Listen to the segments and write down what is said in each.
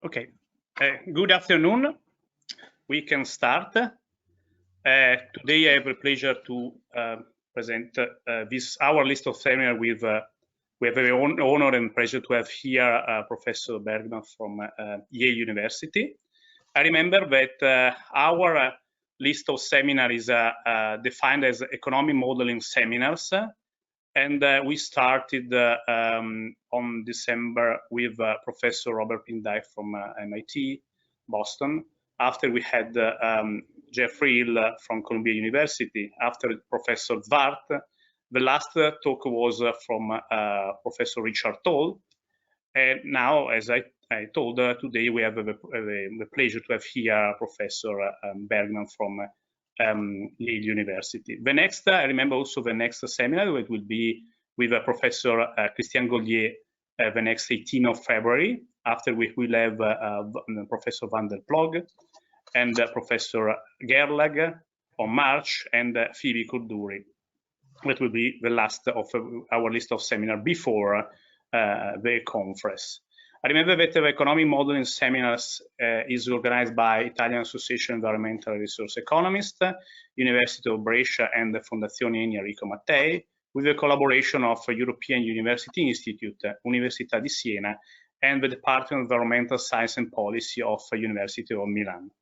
Okay, good afternoon. We can start. Today I have the pleasure to present our list of seminars with we have a honor and pleasure to have here Professor Bergemann from Yale University. I remember that our list of seminars is defined as economic modeling seminars. And we started on December with Professor Robert Pindyck from MIT, Boston. After we had Jeffrey Hill from Columbia University. After Professor Zwart. The last talk was from Professor Richard Toll. And now, as I told, today we have the pleasure to have here Professor Bergman from Yale University. The next, I remember also the next seminar, it will be with Professor Christian Gaulier the next 18th of February. After we will have Professor Van der Ploeg and Professor Gerlag on March and Phoebe Kurduri. That will be the last of our list of seminars before the conference. I remember that the economic modeling seminars is organized by Italian Association of Environmental Resource Economists, University of Brescia and the Fondazione Enrico Mattei, with the collaboration of European University Institute, Università di Siena, and the Department of Environmental Science and Policy of University of Milan.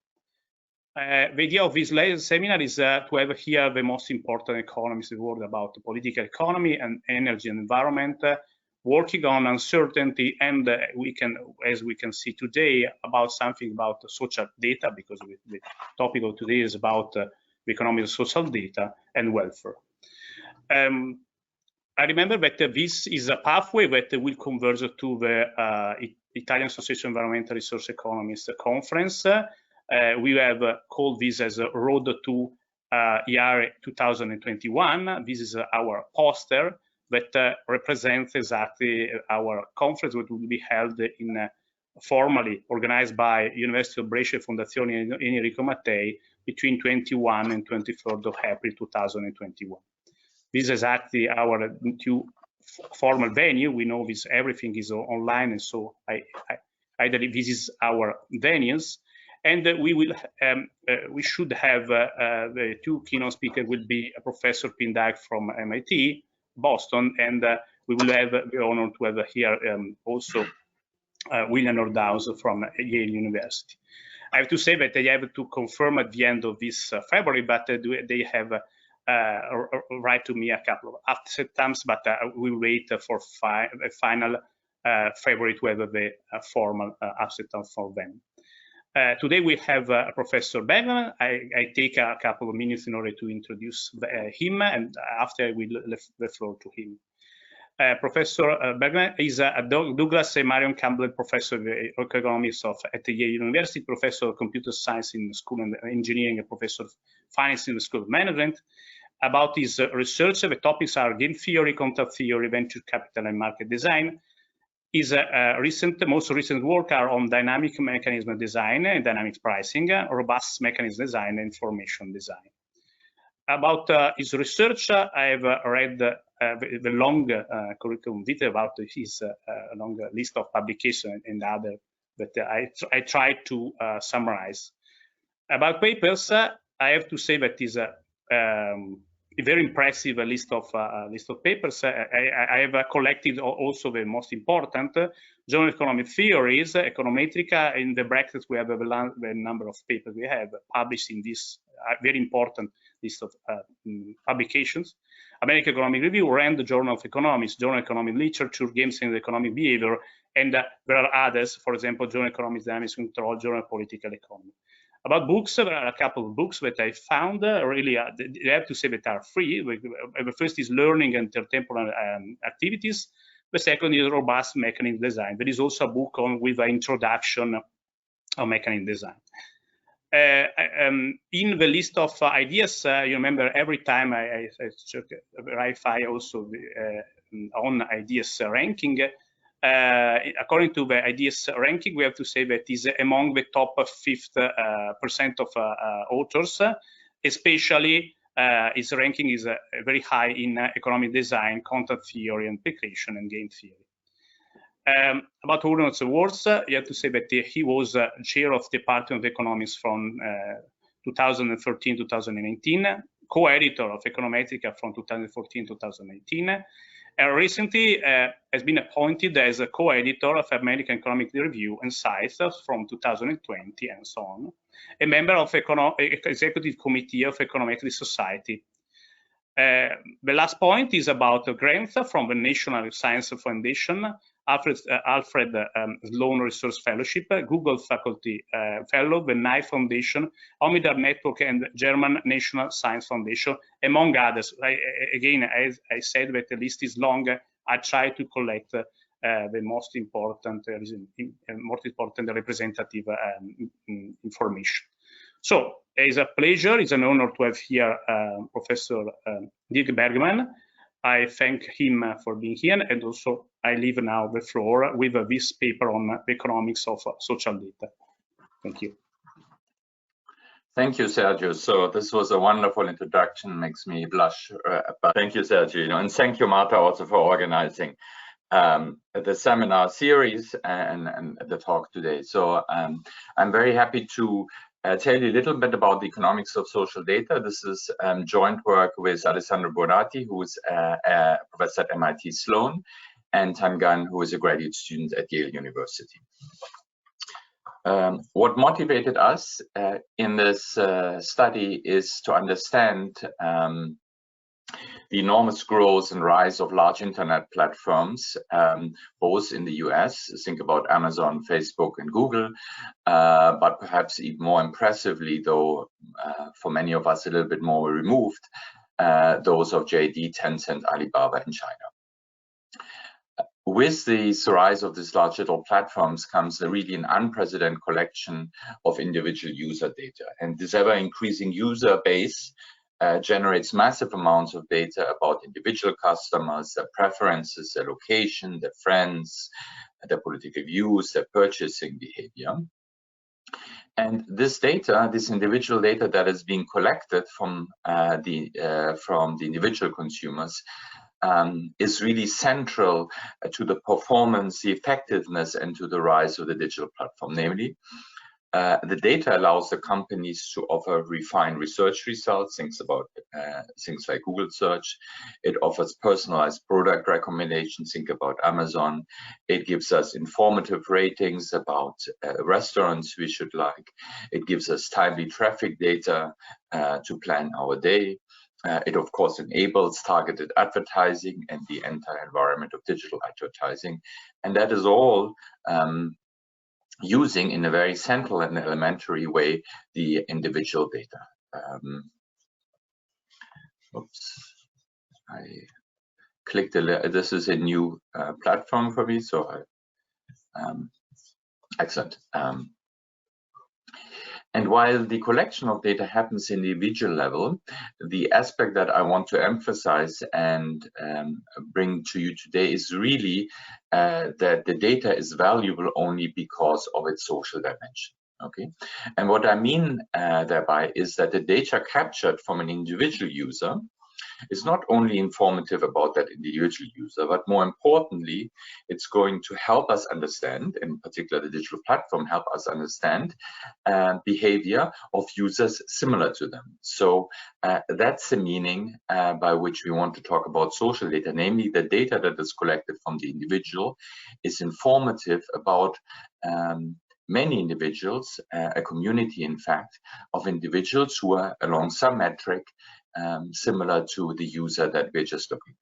The idea of this seminar is to have here the most important economists in the world about political economy and energy and environment, working on uncertainty, and we can, as we can see today, about something about social data, because the topic of today is about the economic and social data and welfare. I remember that this is a pathway that will converge to the Italian Association of Environmental Resource Economists conference. We have called this as a Road to ER 2021. This is our poster that represents exactly our conference, which will be held in formally organized by University of Brescia Fondazione Enrico Mattei between 21 and 23rd of April 2021. This is exactly our two formal venue. We know this everything is online, and so I believe this is our venues. And we should have the two keynote speakers will be Professor Pindyck from MIT, Boston, and we will have the honor to have here also William Nordhaus from Yale University. I have to say that I have to confirm at the end of this February, but they have write to me a couple of acceptance, but we wait for final February to have the formal acceptance for them. Today we have Professor Bergemann. I take a couple of minutes in order to introduce him, and after I will leave the floor to him. Professor Bergemann is a Douglas A. Marion Campbell Professor of Economics at Yale University, Professor of Computer Science in the School of Engineering, and Professor of Finance in the School of Management. About his research, the topics are game theory, content theory, venture capital, and market design. His most recent work are on dynamic mechanism design and dynamic pricing, robust mechanism design, and information design. About his research, I have read the long curriculum vitae about his long list of publications and other that I tried to summarize. About papers, I have to say that is a very impressive list of papers. I have collected also the most important general economic theories, econometrica. In the brackets, we have the number of papers we have published in this very important list of publications. American Economic Review, RAND, Journal of Economics, Journal of Economic Literature, Games and Economic Behavior, and there are others, for example, Journal of Economics Dynamics Control, Journal of Political Economy. About books, there are a couple of books that I found really, I have to say that are free. The first is Learning and Intertemporal Activities. The second is Robust Mechanism Design. There is also a book with an introduction of mechanism design. In the list of ideas, you remember every time I verify also on ideas ranking. According to the ideas ranking, we have to say that is among the top 5% of authors, especially its ranking is very high in economic design, content theory, and application, and game theory. About Urnot's awards, you have to say that he was chair of the Department of Economics from 2013-2019, co-editor of Econometrica from 2014-2018, and recently has been appointed as a co-editor of American Economic Review and Science from 2020 and so on, a member of Executive Committee of Econometric Society. The last point is about grants from the National Science Foundation, Alfred Sloan Research Fellowship, Google Faculty Fellow, the Nye Foundation, Omidar Network, and German National Science Foundation, among others. Again, as I said, that the list is long. I try to collect the most important representative information. So it's a pleasure, it's an honor to have here Professor Dirk Bergemann. I thank him for being here, and also I leave now the floor with this paper on the economics of social data. Thank you. Thank you, Sergio. So this was a wonderful introduction, makes me blush. But thank you, Sergio, and thank you, Marta, also for organizing the seminar series and the talk today. So I'm very happy to tell you a little bit about the economics of social data. This is joint work with Alessandro Bonatti, who is a professor at MIT Sloan, and Tan Gan, who is a graduate student at Yale University. What motivated us in this study is to understand the enormous growth and rise of large internet platforms, both in the US, think about Amazon, Facebook, and Google, but perhaps even more impressively, though for many of us a little bit more removed, those of JD, Tencent, Alibaba, and China. With the rise of these large digital platforms comes really an unprecedented collection of individual user data, and this ever-increasing user base generates massive amounts of data about individual customers, their preferences, their location, their friends, their political views, their purchasing behavior. And this data, this individual data that is being collected from the individual consumers, is really central to the performance, the effectiveness, and to the rise of the digital platform. Namely, the data allows the companies to offer refined research results, things like Google search. It offers personalized product recommendations, think about Amazon. It gives us informative ratings about restaurants we should like. It gives us timely traffic data to plan our day. It, of course, enables targeted advertising and the entire environment of digital advertising. And that is all using in a very central and elementary way the individual data. Oops, I clicked this is a new platform for me, so excellent. And while the collection of data happens in the individual level, the aspect that I want to emphasize and bring to you today is really that the data is valuable only because of its social dimension. Okay, and what I mean thereby is that the data captured from an individual user is not only informative about that individual user, but more importantly, it's going to help us understand, in particular the digital platform, help us understand behavior of users similar to them. So that's the meaning by which we want to talk about social data, namely the data that is collected from the individual is informative about many individuals, a community, in fact, of individuals who are along some metric similar to the user that we're just looking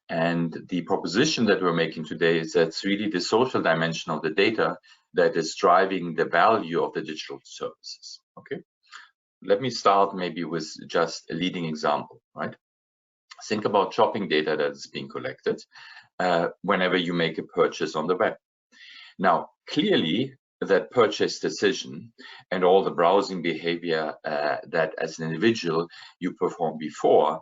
at. And the proposition that we're making today is that it's really the social dimension of the data that is driving the value of the digital services. Okay, let me start maybe with just a leading example, right? Think about shopping data that is being collected whenever you make a purchase on the web. Now, clearly, that purchase decision and all the browsing behavior that as an individual you performed before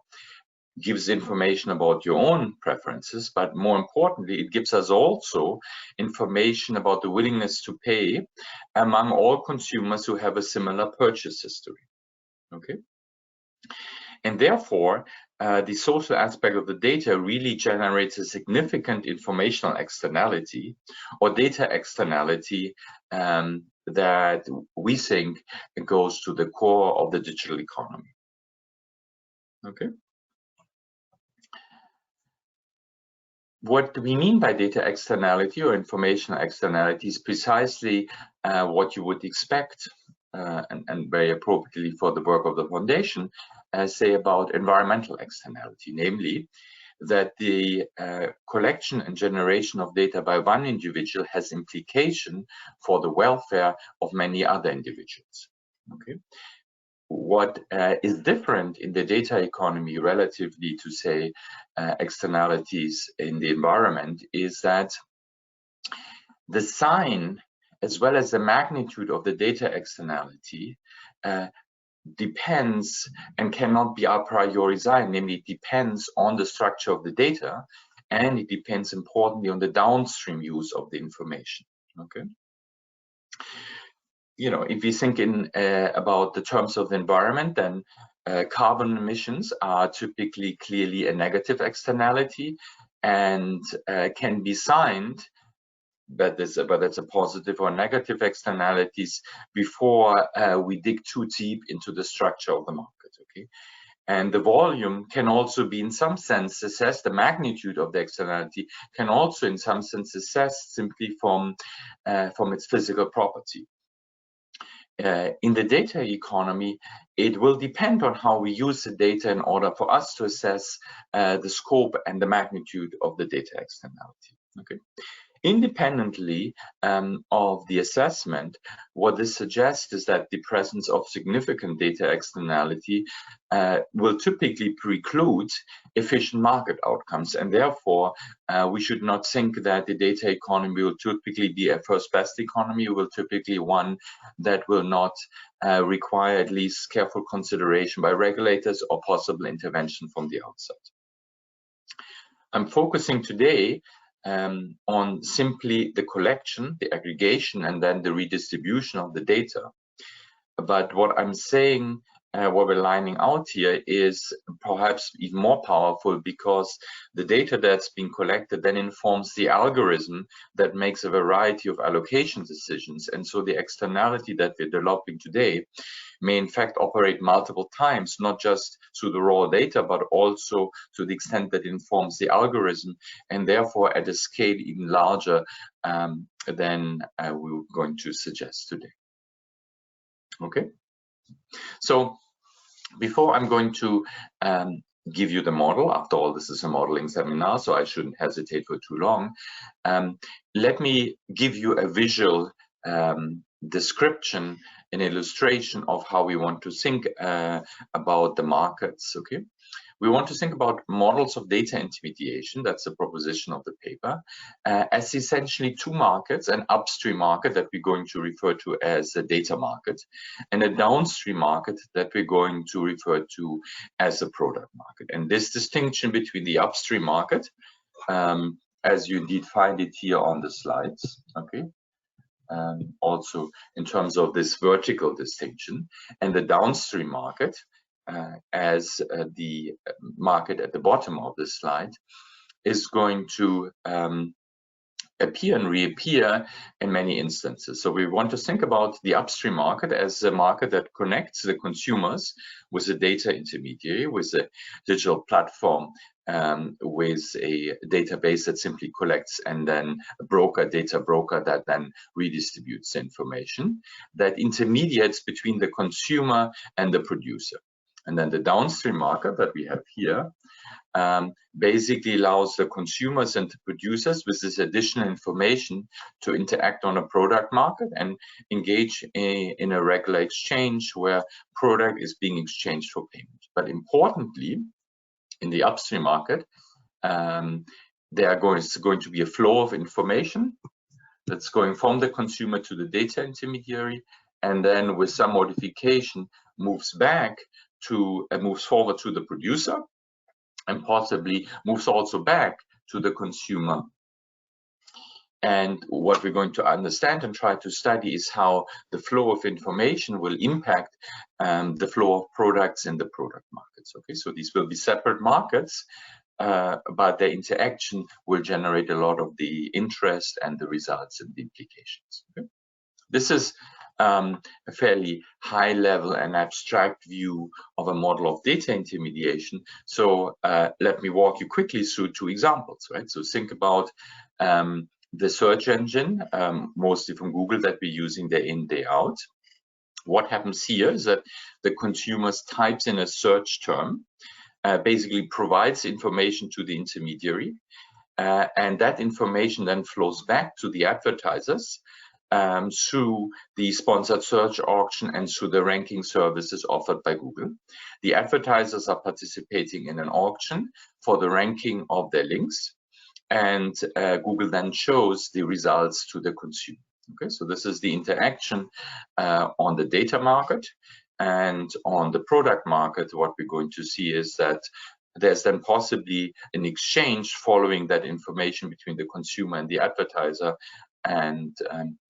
gives information about your own preferences, but more importantly, it gives us also information about the willingness to pay among all consumers who have a similar purchase history. Okay, and therefore the social aspect of the data really generates a significant informational externality or data externality that we think goes to the core of the digital economy. Okay. What we mean by data externality or informational externality is precisely what you would expect, and very appropriately for the work of the foundation, say about environmental externality, namely that the collection and generation of data by one individual has implication for the welfare of many other individuals. Okay. What is different in the data economy relatively to, say, externalities in the environment is that the sign as well as the magnitude of the data externality depends and cannot be a priori sign, namely it depends on the structure of the data, and it depends importantly on the downstream use of the information. Okay. You know, if you think in about the terms of the environment, then carbon emissions are typically clearly a negative externality and can be signed, but that's a positive or negative externalities before we dig too deep into the structure of the market. Okay. And the volume can also be in some sense assessed, the magnitude of the externality can also in some sense assessed simply from its physical property. In the data economy, it will depend on how we use the data in order for us to assess the scope and the magnitude of the data externality. Okay. Independently of the assessment, what this suggests is that the presence of significant data externality will typically preclude efficient market outcomes, and therefore we should not think that the data economy will typically be a first best economy. It will typically one that will not require at least careful consideration by regulators or possible intervention from the outside. I'm focusing today on simply the collection, the aggregation, and then the redistribution of the data. But what I'm saying, what we're lining out here is perhaps even more powerful, because the data that's being collected then informs the algorithm that makes a variety of allocation decisions. And so the externality that we're developing today may in fact operate multiple times, not just through the raw data, but also to the extent that it informs the algorithm, and therefore at a scale even larger than we were going to suggest today. Okay, so before I'm going to give you the model, after all this is a modeling seminar, so I shouldn't hesitate for too long, let me give you a visual description, an illustration of how we want to think about the markets. Okay, we want to think about models of data intermediation, that's the proposition of the paper, as essentially two markets: an upstream market that we're going to refer to as a data market, and a downstream market that we're going to refer to as a product market. And this distinction between the upstream market, as you indeed find it here on the slides, okay, also in terms of this vertical distinction, and the downstream market as the market at the bottom of this slide, is going to appear and reappear in many instances. So we want to think about the upstream market as a market that connects the consumers with a data intermediary, with a digital platform, with a database that simply collects, and then a data broker that then redistributes the information, that intermediates between the consumer and the producer. And then the downstream market that we have here basically allows the consumers and the producers with this additional information to interact on a product market and engage in a regular exchange where product is being exchanged for payment. But importantly, in the upstream market, is going to be a flow of information that's going from the consumer to the data intermediary, and then with some modification moves forward to the producer, and possibly moves also back to the consumer And what we're going to understand and try to study is how the flow of information will impact the flow of products in the product markets. Okay, so these will be separate markets, but their interaction will generate a lot of the interest and the results and the implications. Okay? This is a fairly high level and abstract view of a model of data intermediation. So let me walk you quickly through two examples, right? So think about the search engine, mostly from Google, that we're using day in, day out. What happens here is that the consumer types in a search term, basically provides information to the intermediary, and that information then flows back to the advertisers through the sponsored search auction and through the ranking services offered by Google. The advertisers are participating in an auction for the ranking of their links, and Google then shows the results to the consumer. Okay, so this is the interaction on the data market. And on the product market, what we're going to see is that there's then possibly an exchange following that information between the consumer and the advertiser, and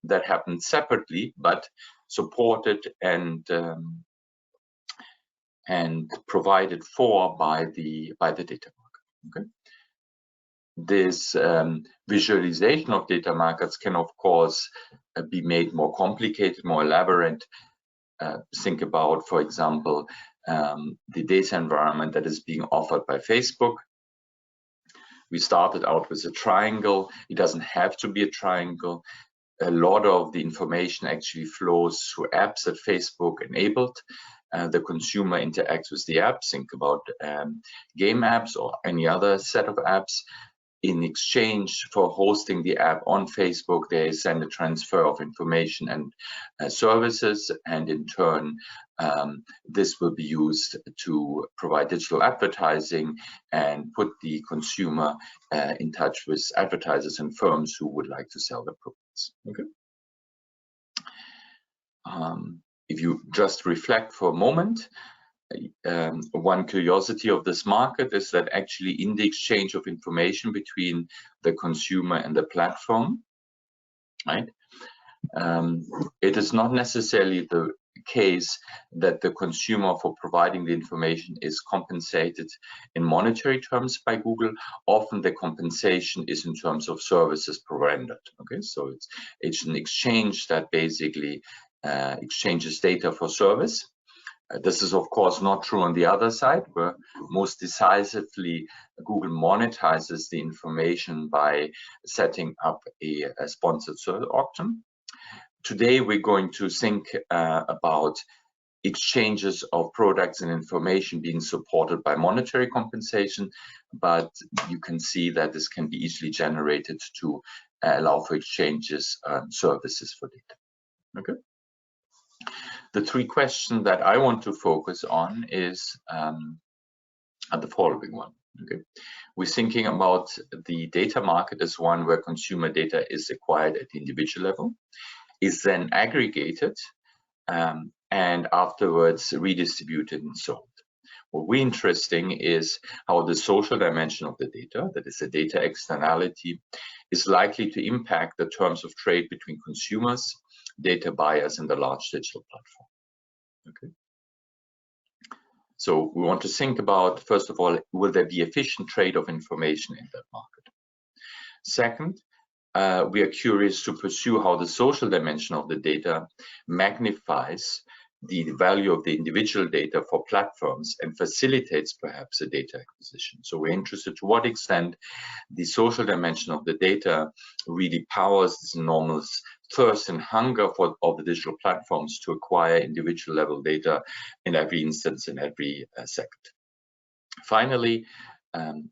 that happens separately, but supported and provided for by the data market. Okay. This visualization of data markets can, of course, be made more complicated, more elaborate. Think about, for example, the data environment that is being offered by Facebook. We started out with a triangle. It doesn't have to be a triangle. A lot of the information actually flows through apps that Facebook enabled. The consumer interacts with the apps. Think about game apps or any other set of apps. In exchange for hosting the app on Facebook, they send a transfer of information and services, and in turn, this will be used to provide digital advertising and put the consumer in touch with advertisers and firms who would like to sell their products. Okay. If you just reflect for a moment, one curiosity of this market is that actually in the exchange of information between the consumer and the platform, right, it is not necessarily the case that the consumer for providing the information is compensated in monetary terms by Google. Often the compensation is in terms of services provided. Okay, so it's an exchange that basically exchanges data for service. This is, of course, not true on the other side, where most decisively Google monetizes the information by setting up a sponsored search auction. Today, we're going to think about exchanges of products and information being supported by monetary compensation, but you can see that this can be easily generated to allow for exchanges services for data. Okay. The three questions that I want to focus on is the following one. Okay. We're thinking about the data market as one where consumer data is acquired at the individual level, is then aggregated, and afterwards redistributed and sold. What we're interesting is how the social dimension of the data, that is the data externality, is likely to impact the terms of trade between consumers, data buyers, and the large digital platform. Okay. So we want to think about, first of all, will there be efficient trade of information in that market? Second, we are curious to pursue how the social dimension of the data magnifies the value of the individual data for platforms and facilitates perhaps a data acquisition. So we're interested to what extent the social dimension of the data really powers this enormous thirst and hunger of the digital platforms to acquire individual level data in every instance, in every second. Finally,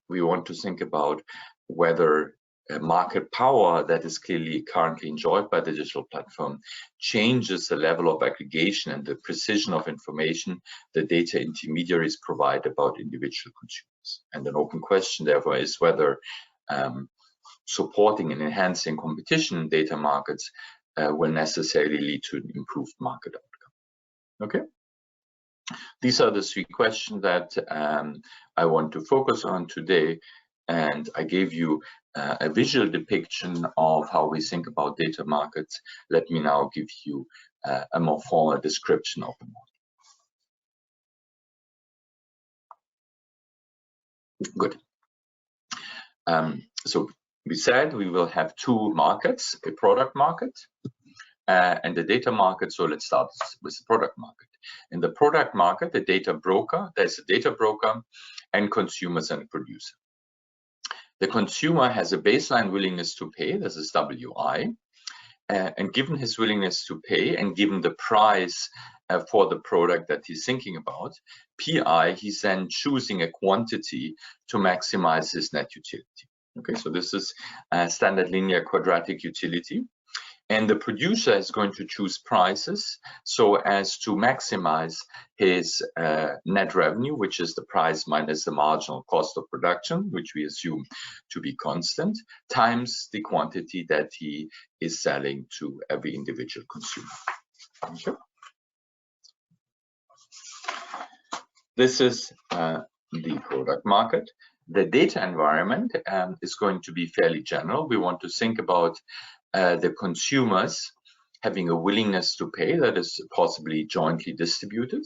we want to think about whether market power that is clearly currently enjoyed by the digital platform changes the level of aggregation and the precision of information the data intermediaries provide about individual consumers. And an open question, therefore, is whether supporting and enhancing competition in data markets will necessarily lead to an improved market outcome. Okay. These are the three questions that I want to focus on today. and I gave you a visual depiction of how we think about data markets. Let me now give you a more formal description of the model. Good. So we said we will have two markets, a product market and the data market. So let's start with the product market. In the product market, the data broker, there's a data broker and consumers and a producer. The consumer has a baseline willingness to pay, this is WI, and given his willingness to pay and given the price for the product that he's thinking about, PI, he's then choosing a quantity to maximize his net utility. Okay, so this is a standard linear quadratic utility. And the producer is going to choose prices so as to maximize his net revenue, which is the price minus the marginal cost of production, which we assume to be constant, times the quantity that he is selling to every individual consumer. Okay. This is the product market. The data environment is going to be fairly general. We want to think about the consumers having a willingness to pay that is possibly jointly distributed,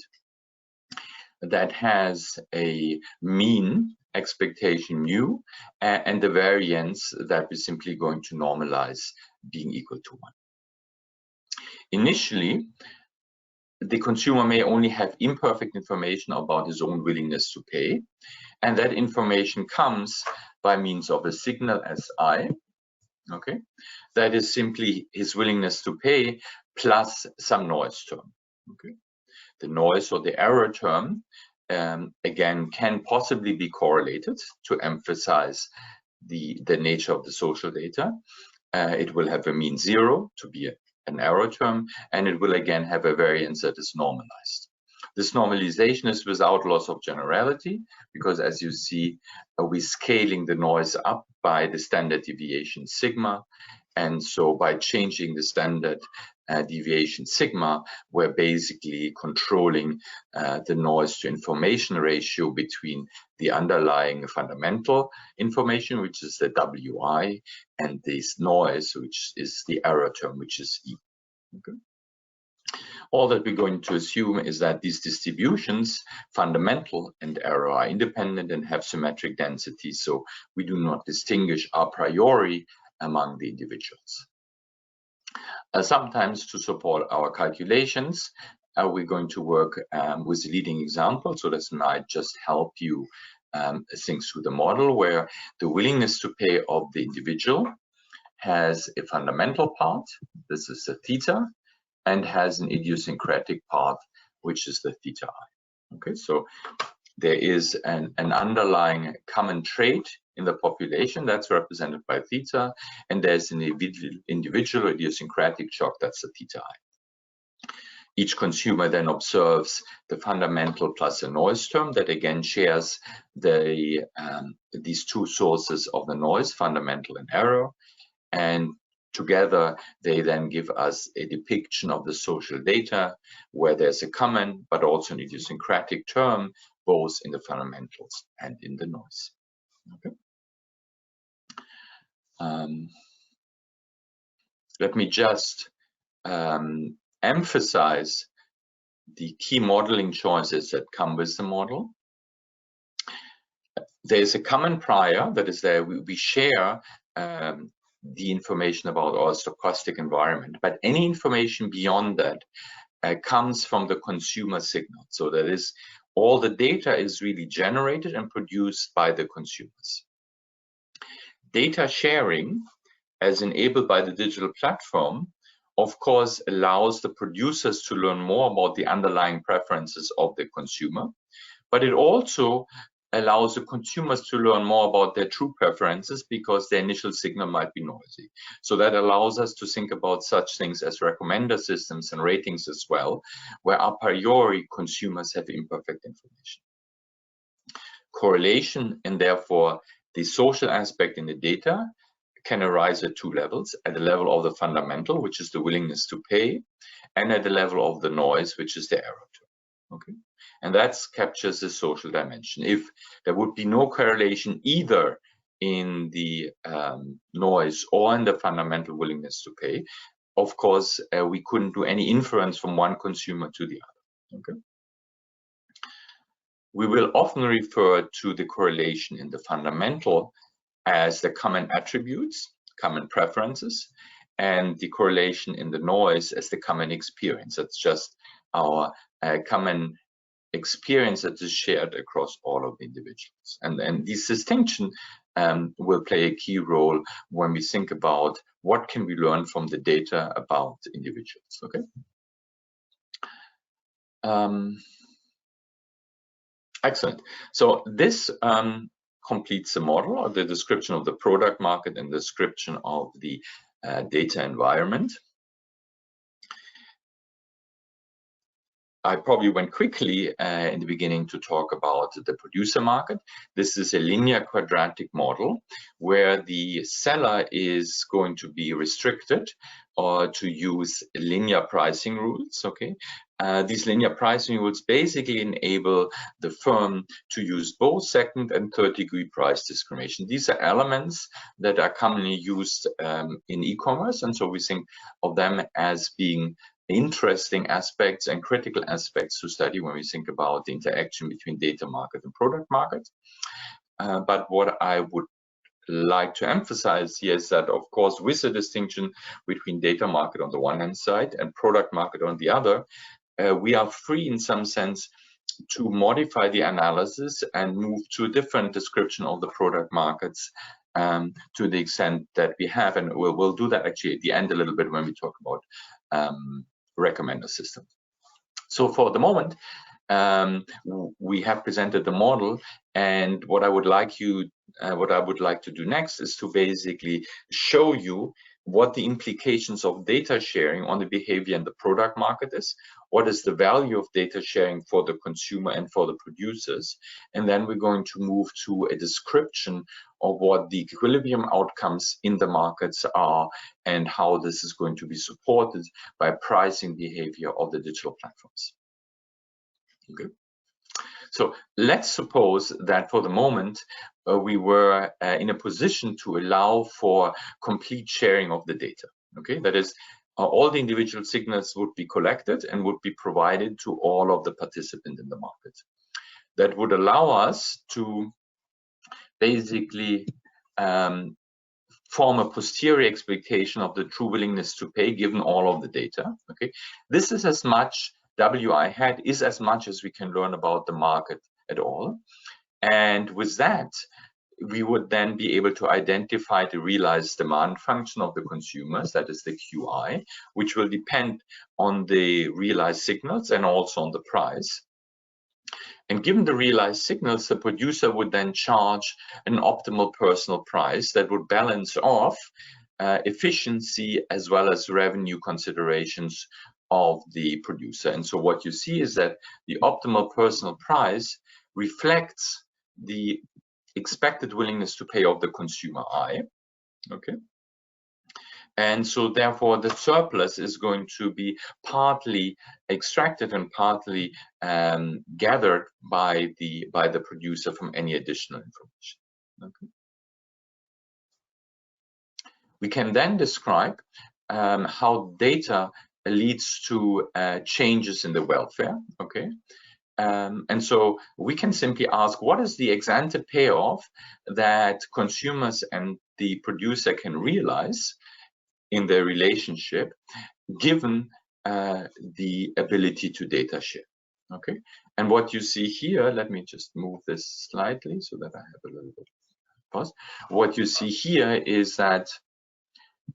that has a mean expectation mu, and the variance that we're simply going to normalize being equal to 1. Initially, the consumer may only have imperfect information about his own willingness to pay, and that information comes by means of a signal Si. Okay, that is simply his willingness to pay plus some noise term. Okay, the noise or the error term again can possibly be correlated to emphasize the nature of the social data. It will have a mean 0 to be an error term, and it will again have a variance that is normalized. This normalization is without loss of generality, because as you see, we're scaling the noise up by the standard deviation sigma. And so by changing the standard deviation sigma, we're basically controlling the noise to information ratio between the underlying fundamental information, which is the WI, and this noise, which is the error term, which is E. Okay. All that we're going to assume is that these distributions, fundamental and error, are independent and have symmetric density, so we do not distinguish a priori among the individuals. Sometimes to support our calculations, we're going to work with a leading example, so this might just help you think through the model where the willingness to pay of the individual has a fundamental part, this is the theta, and has an idiosyncratic part, which is the theta I. Okay, so there is an underlying common trait in the population that's represented by theta, and there's an individual idiosyncratic shock, that's the theta I. Each consumer then observes the fundamental plus a noise term that again shares these two sources of the noise, fundamental and error, and together, they then give us a depiction of the social data where there's a common but also an idiosyncratic term, both in the fundamentals and in the noise. Okay. Let me just emphasize the key modeling choices that come with the model. There's a common prior that is there. We share the information about our stochastic environment, but any information beyond that comes from the consumer signal. So that is, all the data is really generated and produced by the consumers. Data sharing, as enabled by the digital platform, of course allows the producers to learn more about the underlying preferences of the consumer, but it also allows the consumers to learn more about their true preferences because their initial signal might be noisy. So that allows us to think about such things as recommender systems and ratings as well, where a priori consumers have imperfect information. Correlation and therefore the social aspect in the data can arise at two levels, at the level of the fundamental, which is the willingness to pay, and at the level of the noise, which is the error term. Okay. And that captures the social dimension. If there would be no correlation either in the noise or in the fundamental willingness to pay, of course, we couldn't do any inference from one consumer to the other. Okay. We will often refer to the correlation in the fundamental as the common attributes, common preferences, and the correlation in the noise as the common experience. That's just our common experience that is shared across all of the individuals. And this distinction will play a key role when we think about what can we learn from the data about individuals. Okay. Excellent. So this completes the model, or the description of the product market and the description of the data environment. I probably went quickly in the beginning to talk about the producer market. This is a linear quadratic model where the seller is going to be restricted or to use linear pricing rules. Okay, these linear pricing rules basically enable the firm to use both second and third degree price discrimination. These are elements that are commonly used in e-commerce, and so we think of them as being interesting aspects and critical aspects to study when we think about the interaction between data market and product market. But what I would like to emphasize here is that, of course, with the distinction between data market on the one hand side and product market on the other, we are free in some sense to modify the analysis and move to a different description of the product markets to the extent that we have, and we'll do that actually at the end a little bit when we talk about recommender system. So for the moment, we have presented the model, and what I would like to do next is to basically show you what the implications of data sharing on the behavior in the product market is, what is the value of data sharing for the consumer and for the producers, and then we're going to move to a description of what the equilibrium outcomes in the markets are and how this is going to be supported by pricing behavior of the digital platforms. Okay. So let's suppose that for the moment we were in a position to allow for complete sharing of the data. Okay, that is, all the individual signals would be collected and would be provided to all of the participants in the market. That would allow us to basically form a posterior expectation of the true willingness to pay given all of the data. Okay, this is as much WI hat is as much as we can learn about the market at all. And with that, we would then be able to identify the realized demand function of the consumers, that is the QI, which will depend on the realized signals and also on the price. And given the realized signals, the producer would then charge an optimal personal price that would balance off efficiency as well as revenue considerations of the producer. And so what you see is that the optimal personal price reflects the expected willingness to pay of the consumer I. Okay. And so therefore the surplus is going to be partly extracted and partly gathered by the producer from any additional information. Okay. We can then describe how data leads to changes in the welfare. Okay. And so we can simply ask, what is the ex ante payoff that consumers and the producer can realize in their relationship given the ability to data share? Okay. And what you see here, let me just move this slightly so that I have a little bit of pause. What you see here is that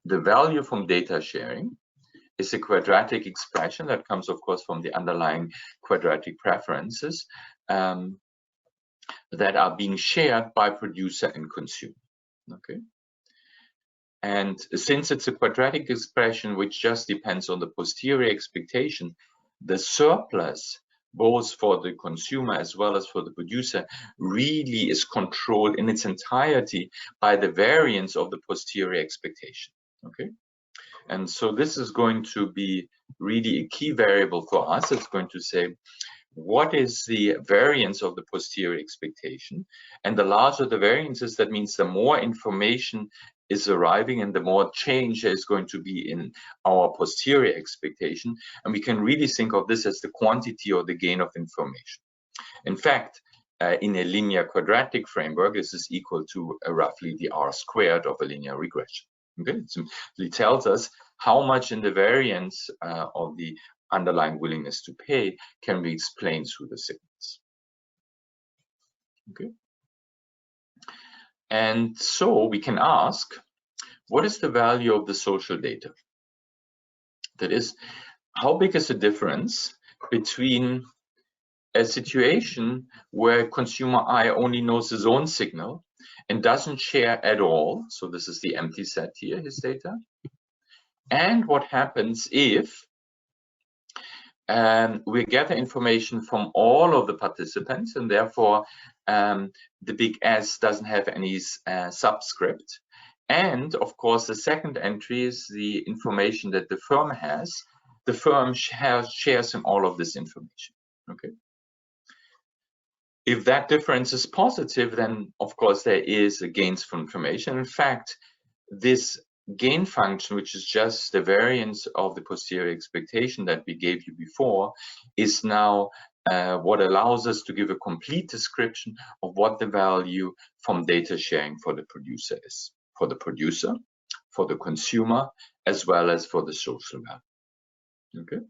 the value from data sharing is a quadratic expression that comes, of course, from the underlying quadratic preferences that are being shared by producer and consumer. Okay. And since it's a quadratic expression which just depends on the posterior expectation, the surplus, both for the consumer as well as for the producer, really is controlled in its entirety by the variance of the posterior expectation. Okay. And so this is going to be really a key variable for us. It's going to say what is the variance of the posterior expectation. And the larger the variance is, that means the more information is arriving and the more change is going to be in our posterior expectation. And we can really think of this as the quantity or the gain of information. In fact, in a linear quadratic framework, this is equal to roughly the R squared of a linear regression. Okay, it simply tells us how much in the variance of the underlying willingness to pay can be explained through the signals. Okay, and so we can ask, what is the value of the social data? That is, how big is the difference between a situation where consumer I only knows his own signal and doesn't share at all, so this is the empty set here, his data, and what happens if we gather information from all of the participants, and therefore the big S doesn't have any subscript. And of course, the second entry is the information that the firm has. The firm shares in all of this information. Okay. If that difference is positive, then of course there is a gains from information. In fact, this gain function, which is just the variance of the posterior expectation that we gave you before, is now what allows us to give a complete description of what the value from data sharing for the producer is. For the producer, for the consumer, as well as for the social value. Okay.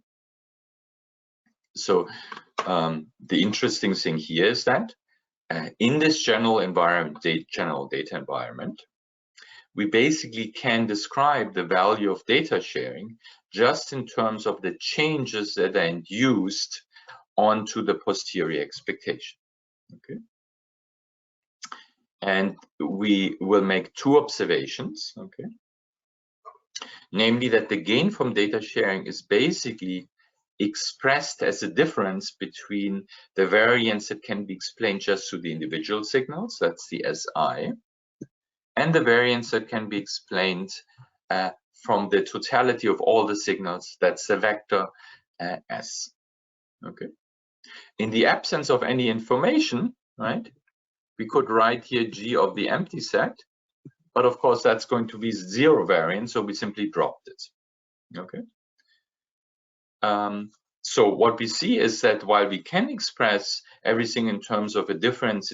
So the interesting thing here is that in this general environment, general data environment, we basically can describe the value of data sharing just in terms of the changes that are induced onto the posterior expectation. Okay. And we will make two observations. Okay. Namely, that the gain from data sharing is basically expressed as a difference between the variance that can be explained just through the individual signals, that's the SI, and the variance that can be explained from the totality of all the signals, that's the vector S. Okay. In the absence of any information, right, we could write here G of the empty set, but of course that's going to be zero variance, so we simply dropped it. Okay. So what we see is that while we can express everything in terms of a difference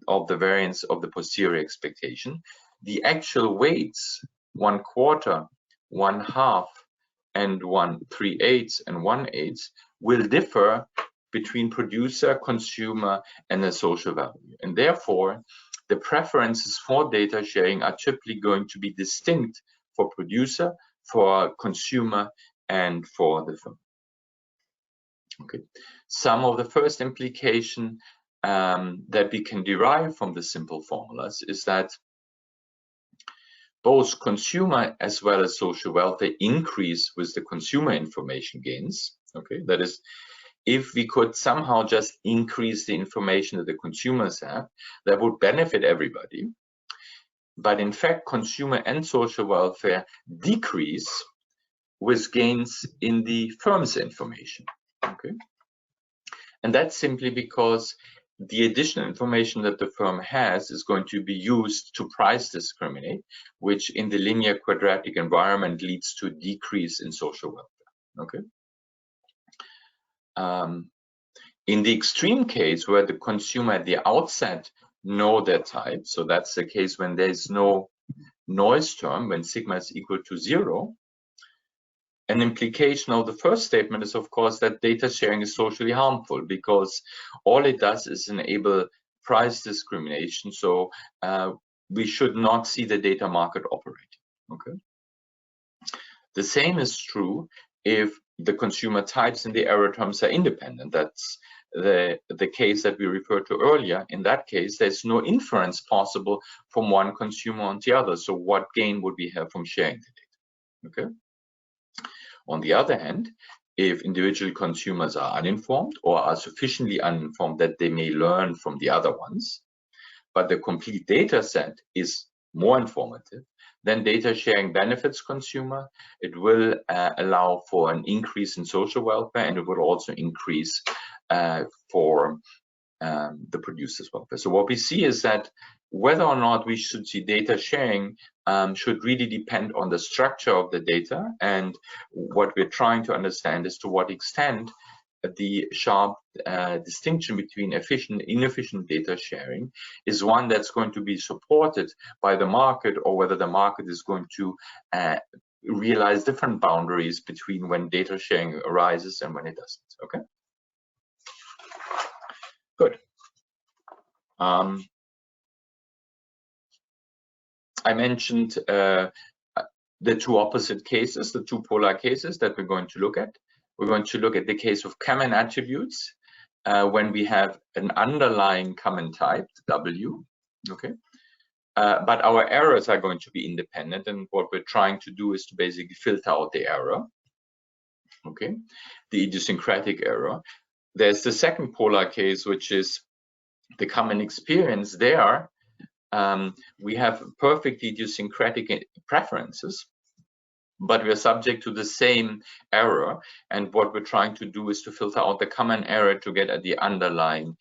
of the variance of the posterior expectation, the actual weights, 1/4, 1/2, and 1/3/8 and 1/8 will differ between producer, consumer, and the social value. And therefore, the preferences for data sharing are typically going to be distinct for producer, for consumer, and for the firm. Okay. Some of the first implication that we can derive from the simple formulas is that both consumer as well as social welfare increase with the consumer information gains. Okay, that is, if we could somehow just increase the information that the consumers have, that would benefit everybody. But in fact, consumer and social welfare decrease with gains in the firm's information. Okay, and that's simply because the additional information that the firm has is going to be used to price discriminate, which in the linear quadratic environment leads to a decrease in social welfare. Okay. In the extreme case where the consumer at the outset know their type, so that's the case when there's no noise term, when sigma is equal to 0, an implication of the first statement is, of course, that data sharing is socially harmful because all it does is enable price discrimination. So we should not see the data market operating. Okay. The same is true if the consumer types and the error terms are independent. That's the case that we referred to earlier. In that case, there's no inference possible from one consumer on the other. So what gain would we have from sharing the data? Okay. On the other hand, if individual consumers are uninformed or are sufficiently uninformed that they may learn from the other ones, but the complete data set is more informative, then data sharing benefits consumer. It will allow for an increase in social welfare, and it will also increase for the producer's welfare. So what we see is that whether or not we should see data sharing should really depend on the structure of the data, and what we're trying to understand is to what extent the sharp distinction between efficient and inefficient data sharing is one that's going to be supported by the market, or whether the market is going to realize different boundaries between when data sharing arises and when it doesn't. Okay, good. I mentioned the two opposite cases, the two polar cases that we're going to look at. We're going to look at the case of common attributes when we have an underlying common type, W, okay? But our errors are going to be independent, and what we're trying to do is to basically filter out the error, okay? The idiosyncratic error. There's the second polar case, which is the common experience. There, we have perfectly idiosyncratic preferences, but we're subject to the same error, and what we're trying to do is to filter out the common error to get at the underlying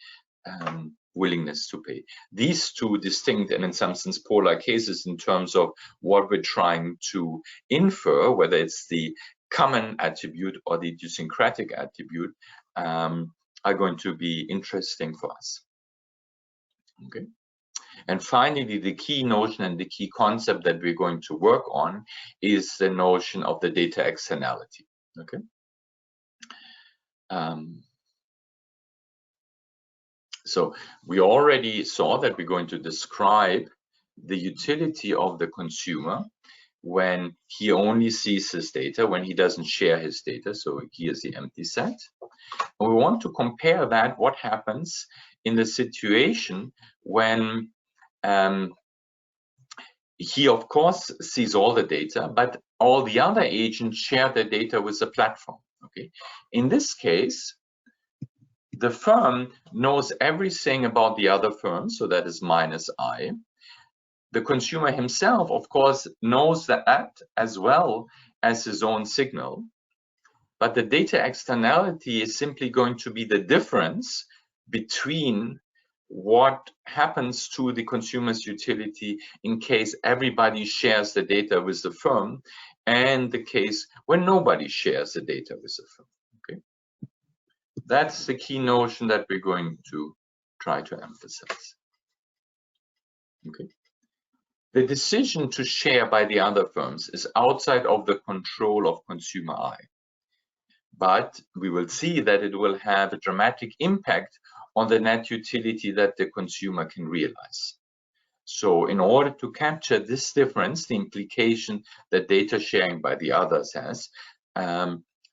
willingness to pay. These two distinct and in some sense polar cases in terms of what we're trying to infer, whether it's the common attribute or the idiosyncratic attribute, are going to be interesting for us. Okay. And finally, the key notion and the key concept that we're going to work on is the notion of the data externality. Okay. So we already saw that we're going to describe the utility of the consumer when he only sees his data, when he doesn't share his data. So here's the empty set. And we want to compare that, what happens in the situation when he, of course, sees all the data, but all the other agents share the data with the platform. Okay. In this case, the firm knows everything about the other firm, so that is minus I. The consumer himself, of course, knows that as well as his own signal, but the data externality is simply going to be the difference between what happens to the consumer's utility in case everybody shares the data with the firm and the case when nobody shares the data with the firm. Okay, that's the key notion that we're going to try to emphasize. Okay, the decision to share by the other firms is outside of the control of consumer I, but we will see that it will have a dramatic impact on the net utility that the consumer can realize. So in order to capture this difference, the implication that data sharing by the others has,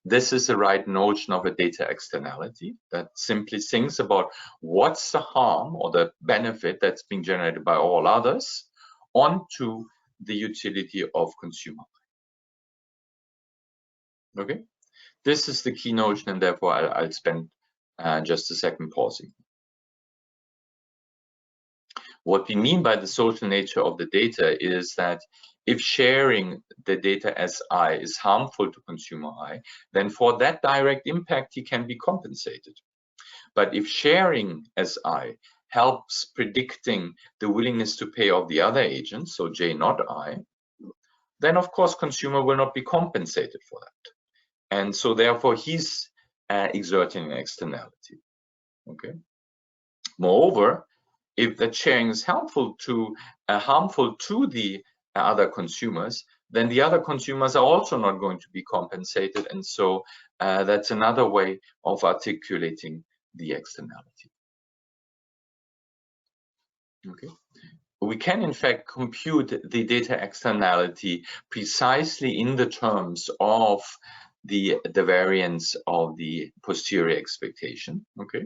this is the right notion of a data externality that simply thinks about what's the harm or the benefit that's being generated by all others onto the utility of consumer. Okay, this is the key notion, and therefore I'll spend just a second pausing. What we mean by the social nature of the data is that if sharing the data as I is harmful to consumer I, then for that direct impact he can be compensated. But if sharing as I helps predicting the willingness to pay of the other agents, so J not I, then of course consumer will not be compensated for that. And so therefore he's exerting an externality. Okay. Moreover, if that sharing is harmful to the other consumers, then the other consumers are also not going to be compensated, and so that's another way of articulating the externality. Okay, we can in fact compute the data externality precisely in the terms of the variance of the posterior expectation. Okay.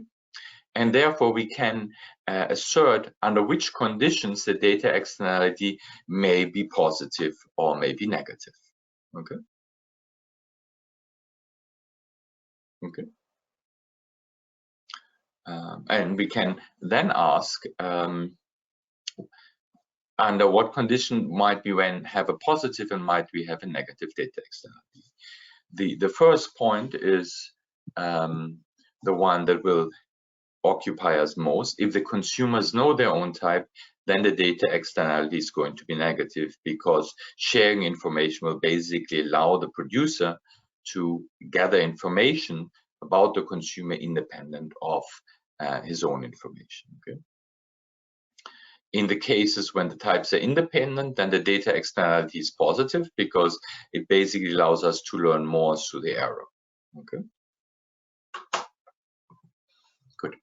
And therefore, we can assert under which conditions the data externality may be positive or may be negative. Okay. Okay. And we can then ask under what condition might we then have a positive and might we have a negative data externality? The first point is the one that will occupy us most. If the consumers know their own type, then the data externality is going to be negative, because sharing information will basically allow the producer to gather information about the consumer independent of his own information. Okay. In the cases when the types are independent, then the data externality is positive, because it basically allows us to learn more through the error. Okay. Good.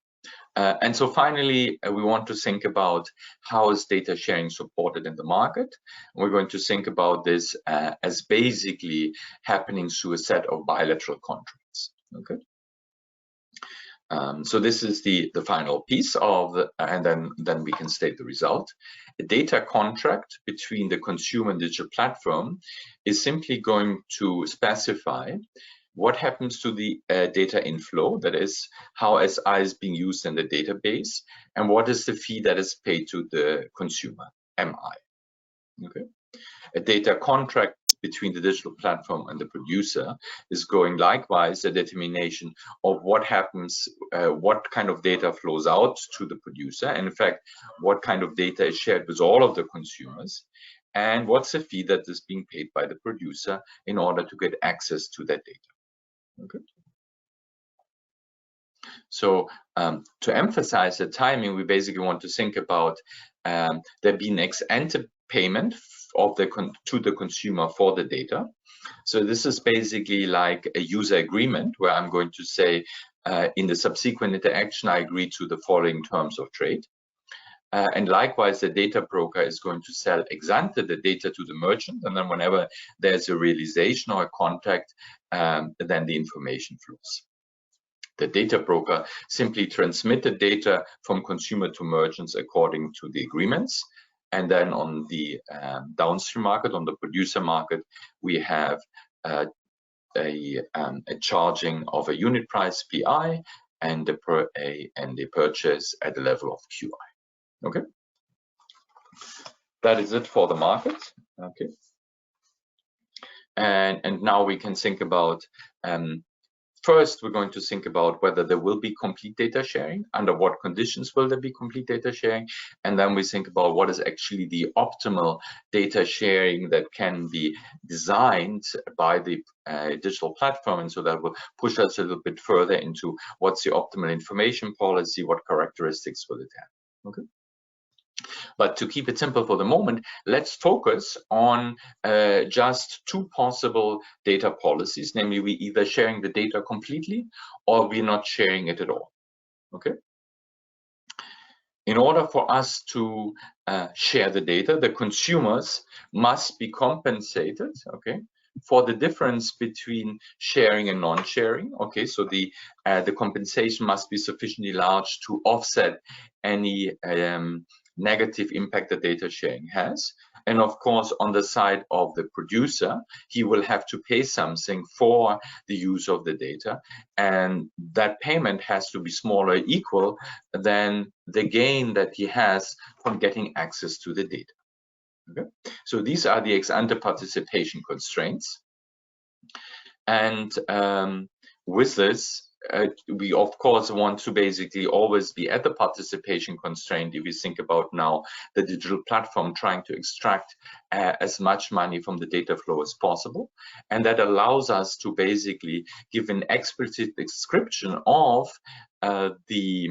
And so finally, we want to think about how is data sharing supported in the market. We're going to think about this as basically happening through a set of bilateral contracts. Okay. So this is the final piece of, and then we can state the result. A data contract between the consumer and digital platform is simply going to specify what happens to the data inflow, that is, how SI is being used in the database, and what is the fee that is paid to the consumer, MI. Okay. A data contract between the digital platform and the producer is going likewise a determination of what happens, what kind of data flows out to the producer, and in fact, what kind of data is shared with all of the consumers, and what's the fee that is being paid by the producer in order to get access to that data. Okay. So to emphasize the timing, we basically want to think about there being ex ante payment of to the consumer for the data. So this is basically like a user agreement where I'm going to say in the subsequent interaction, I agree to the following terms of trade. And likewise, the data broker is going to sell ex ante the data to the merchant, and then whenever there's a realization or a contact, then the information flows. The data broker simply transmits the data from consumer to merchants according to the agreements. And then on the downstream market, on the producer market, we have a charging of a unit price PI and a purchase at the level of QI. Okay, that is it for the market. Okay, and now we can think about. First, we're going to think about whether there will be complete data sharing, under what conditions will there be complete data sharing, and then we think about what is actually the optimal data sharing that can be designed by the digital platform, and so that will push us a little bit further into what's the optimal information policy, what characteristics will it have. Okay. But to keep it simple for the moment, let's focus on just two possible data policies, namely we either sharing the data completely or we're not sharing it at all. Okay. In order for us to share the data, the consumers must be compensated, okay, for the difference between sharing and non-sharing. Okay, so the compensation must be sufficiently large to offset any negative impact that data sharing has. And of course, on the side of the producer, he will have to pay something for the use of the data, and that payment has to be smaller or equal than the gain that he has from getting access to the data. Okay? So these are the ex ante participation constraints. And with this, we of course want to basically always be at the participation constraint if you think about now the digital platform trying to extract as much money from the data flow as possible, and that allows us to basically give an explicit description of the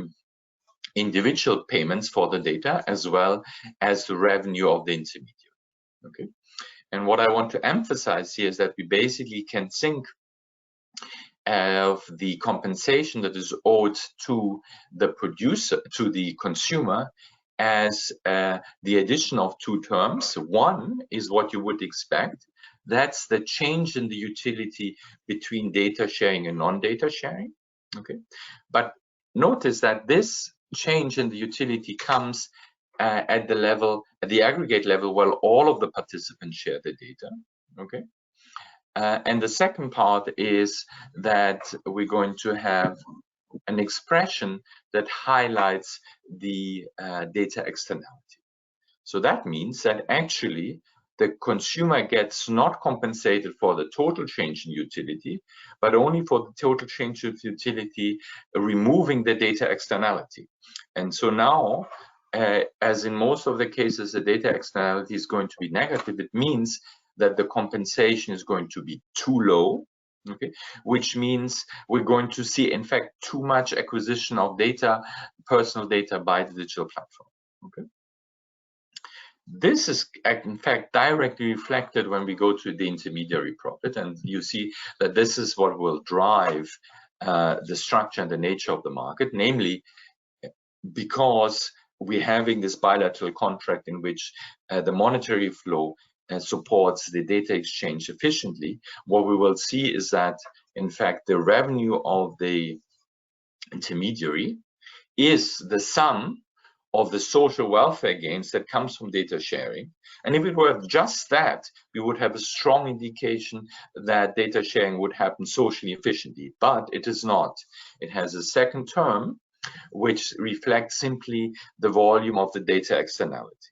individual payments for the data as well as the revenue of the intermediary. Okay, and what I want to emphasize here is that we basically can think of the compensation that is owed to the producer, to the consumer, as the addition of two terms. One is what you would expect. That's the change in the utility between data sharing and non-data sharing. Okay, but notice that this change in the utility comes at the level, at the aggregate level, while all of the participants share the data. Okay. And the second part is that we're going to have an expression that highlights the data externality. So that means that actually the consumer gets not compensated for the total change in utility, but only for the total change of utility, removing the data externality. And so now, as in most of the cases, the data externality is going to be negative. It means that the compensation is going to be too low, okay, which means we're going to see, in fact, too much acquisition of data, personal data by the digital platform, okay. This is, in fact, directly reflected when we go to the intermediary profit, and you see that this is what will drive the structure and the nature of the market, namely because we're having this bilateral contract in which the monetary flow supports the data exchange efficiently. What we will see is that, in fact, the revenue of the intermediary is the sum of the social welfare gains that comes from data sharing. And if it were just that, we would have a strong indication that data sharing would happen socially efficiently, but it is not. It has a second term, which reflects simply the volume of the data externality.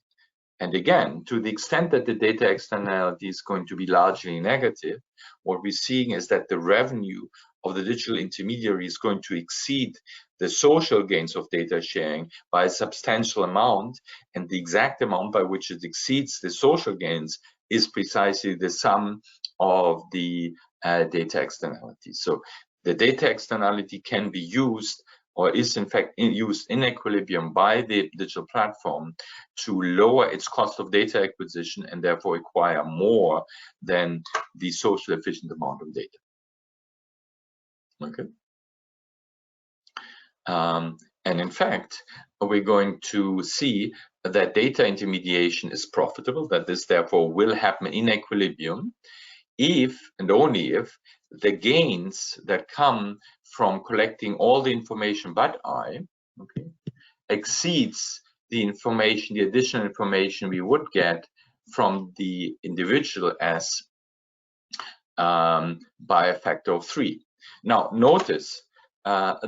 And again, to the extent that the data externality is going to be largely negative, what we're seeing is that the revenue of the digital intermediary is going to exceed the social gains of data sharing by a substantial amount, and the exact amount by which it exceeds the social gains is precisely the sum of the data externality. So the data externality can be used, or is in fact used in equilibrium by the digital platform to lower its cost of data acquisition and therefore acquire more than the social efficient amount of data. Okay. And in fact, we're going to see that data intermediation is profitable, that this therefore will happen in equilibrium if and only if the gains that come from collecting all the information but I, okay, exceeds the information, the additional information we would get from the individual S by a factor of 3. Now, notice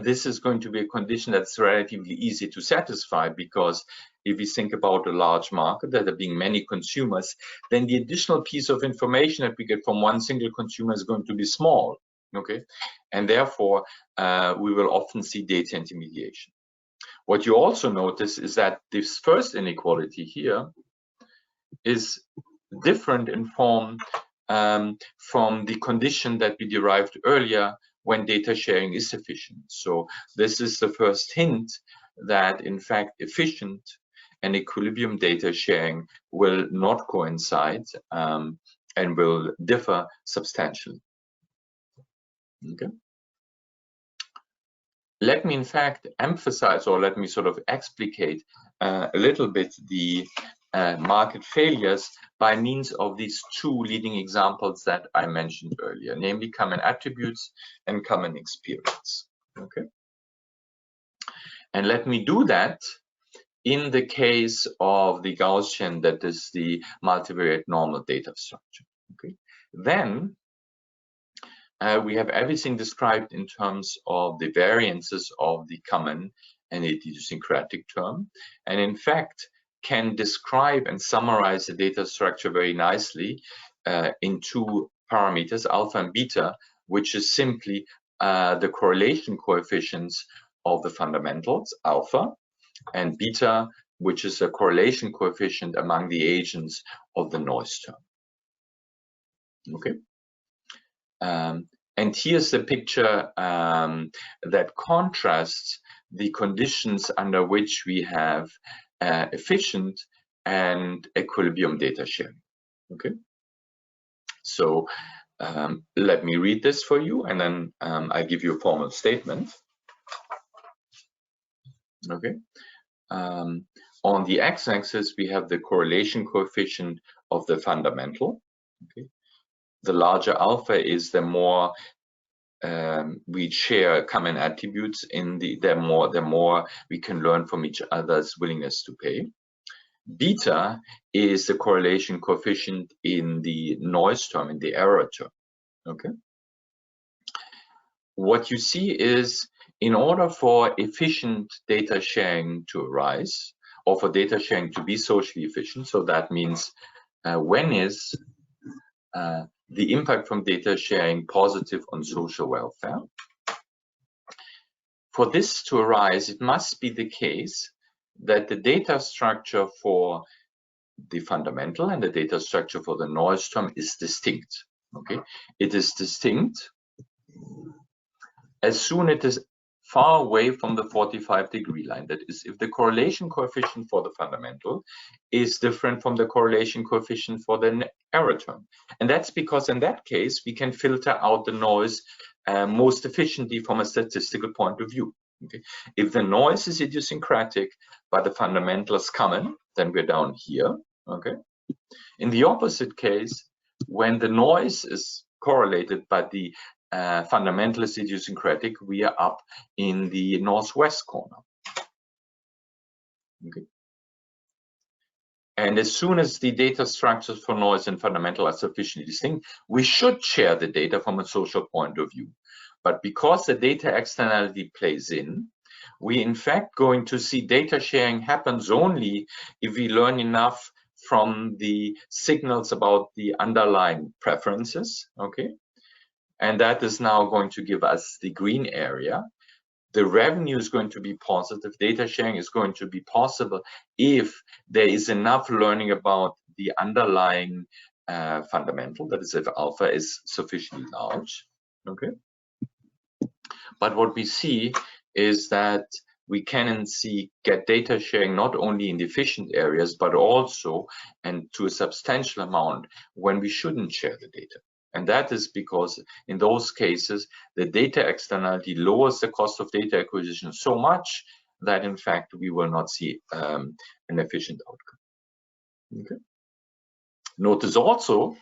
this is going to be a condition that's relatively easy to satisfy, because if we think about a large market, that there being many consumers, then the additional piece of information that we get from one single consumer is going to be small, okay? And therefore, we will often see data intermediation. What you also notice is that this first inequality here is different in form from the condition that we derived earlier when data sharing is efficient. So this is the first hint that, in fact, efficient and equilibrium data sharing will not coincide and will differ substantially. Okay. Let me, in fact, emphasize, or let me sort of explicate a little bit the market failures by means of these two leading examples that I mentioned earlier, namely common attributes and common experience. Okay. And let me do that in the case of the Gaussian, that is the multivariate normal data structure. Okay. Then we have everything described in terms of the variances of the common and idiosyncratic term, and in fact can describe and summarize the data structure very nicely in two parameters, alpha and beta, which is simply the correlation coefficients of the fundamentals, alpha, and beta, which is a correlation coefficient among the agents of the noise term. Okay. And here's the picture that contrasts the conditions under which we have efficient and equilibrium data sharing. Okay. So let me read this for you, and then I'll give you a formal statement. Okay. On the x-axis, we have the correlation coefficient of the fundamental. Okay. The larger alpha is the more we share common attributes in the more we can learn from each other's willingness to pay. Beta is the correlation coefficient in the noise term, in the error term. Okay. What you see is, in order for efficient data sharing to arise, or for data sharing to be socially efficient. So that means when is the impact from data sharing positive on social welfare? For this to arise, it must be the case that the data structure for the fundamental and the data structure for the noise term is distinct. Okay, it is distinct as soon as it is far away from the 45-degree line. That is, if the correlation coefficient for the fundamental is different from the correlation coefficient for the error term. And that's because in that case, we can filter out the noise most efficiently from a statistical point of view. Okay. If the noise is idiosyncratic, but the fundamental is common, then we're down here. Okay. In the opposite case, when the noise is correlated, but the fundamental is idiosyncratic, we are up in the northwest corner. Okay. And as soon as the data structures for noise and fundamental are sufficiently distinct, we should share the data from a social point of view. But because the data externality plays in, we in fact going to see data sharing happens only if we learn enough from the signals about the underlying preferences. Okay. And that is now going to give us the green area. The revenue is going to be positive. Data sharing is going to be possible if there is enough learning about the underlying fundamental, that is if alpha is sufficiently large. Okay. But what we see is that we can get data sharing not only in the efficient areas, but also, and to a substantial amount, when we shouldn't share the data. And that is because in those cases, the data externality lowers the cost of data acquisition so much that in fact we will not see an efficient outcome. Okay. Notice also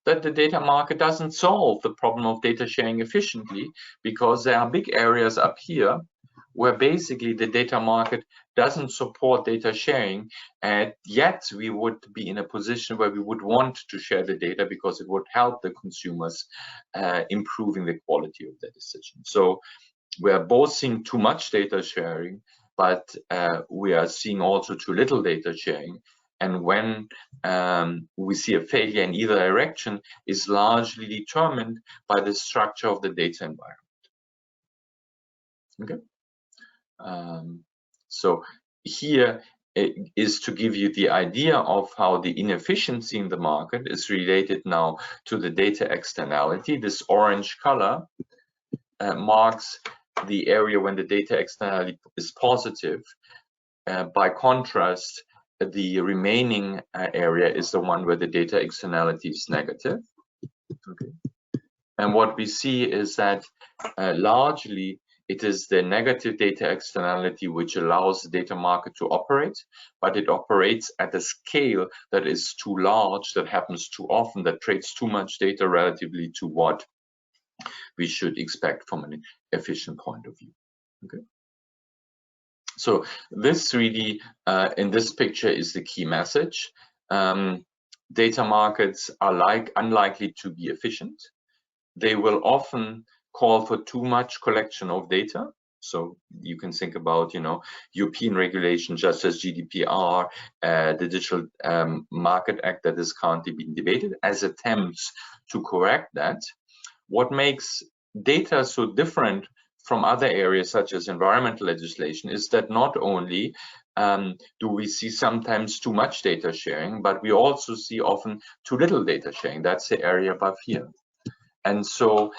that the data market doesn't solve the problem of data sharing efficiently, because there are big areas up here where basically the data market doesn't support data sharing, and yet we would be in a position where we would want to share the data because it would help the consumers improving the quality of their decision. So we are both seeing too much data sharing, but we are seeing also too little data sharing. And when we see a failure in either direction is largely determined by the structure of the data environment. Okay. So here is to give you the idea of how the inefficiency in the market is related now to the data externality. This orange color marks the area when the data externality is positive. By contrast, the remaining area is the one where the data externality is negative. Okay. And what we see is that largely it is the negative data externality which allows the data market to operate, but it operates at a scale that is too large, that happens too often, that trades too much data relatively to what we should expect from an efficient point of view. Okay. So this really, in this picture, is the key message. Data markets are unlikely to be efficient. They will often call for too much collection of data. So you can think about, European regulation, just as GDPR, the Digital Market Act that is currently being debated, as attempts to correct that. What makes data so different from other areas such as environmental legislation is that not only do we see sometimes too much data sharing, but we also see often too little data sharing. That's the area above here. And so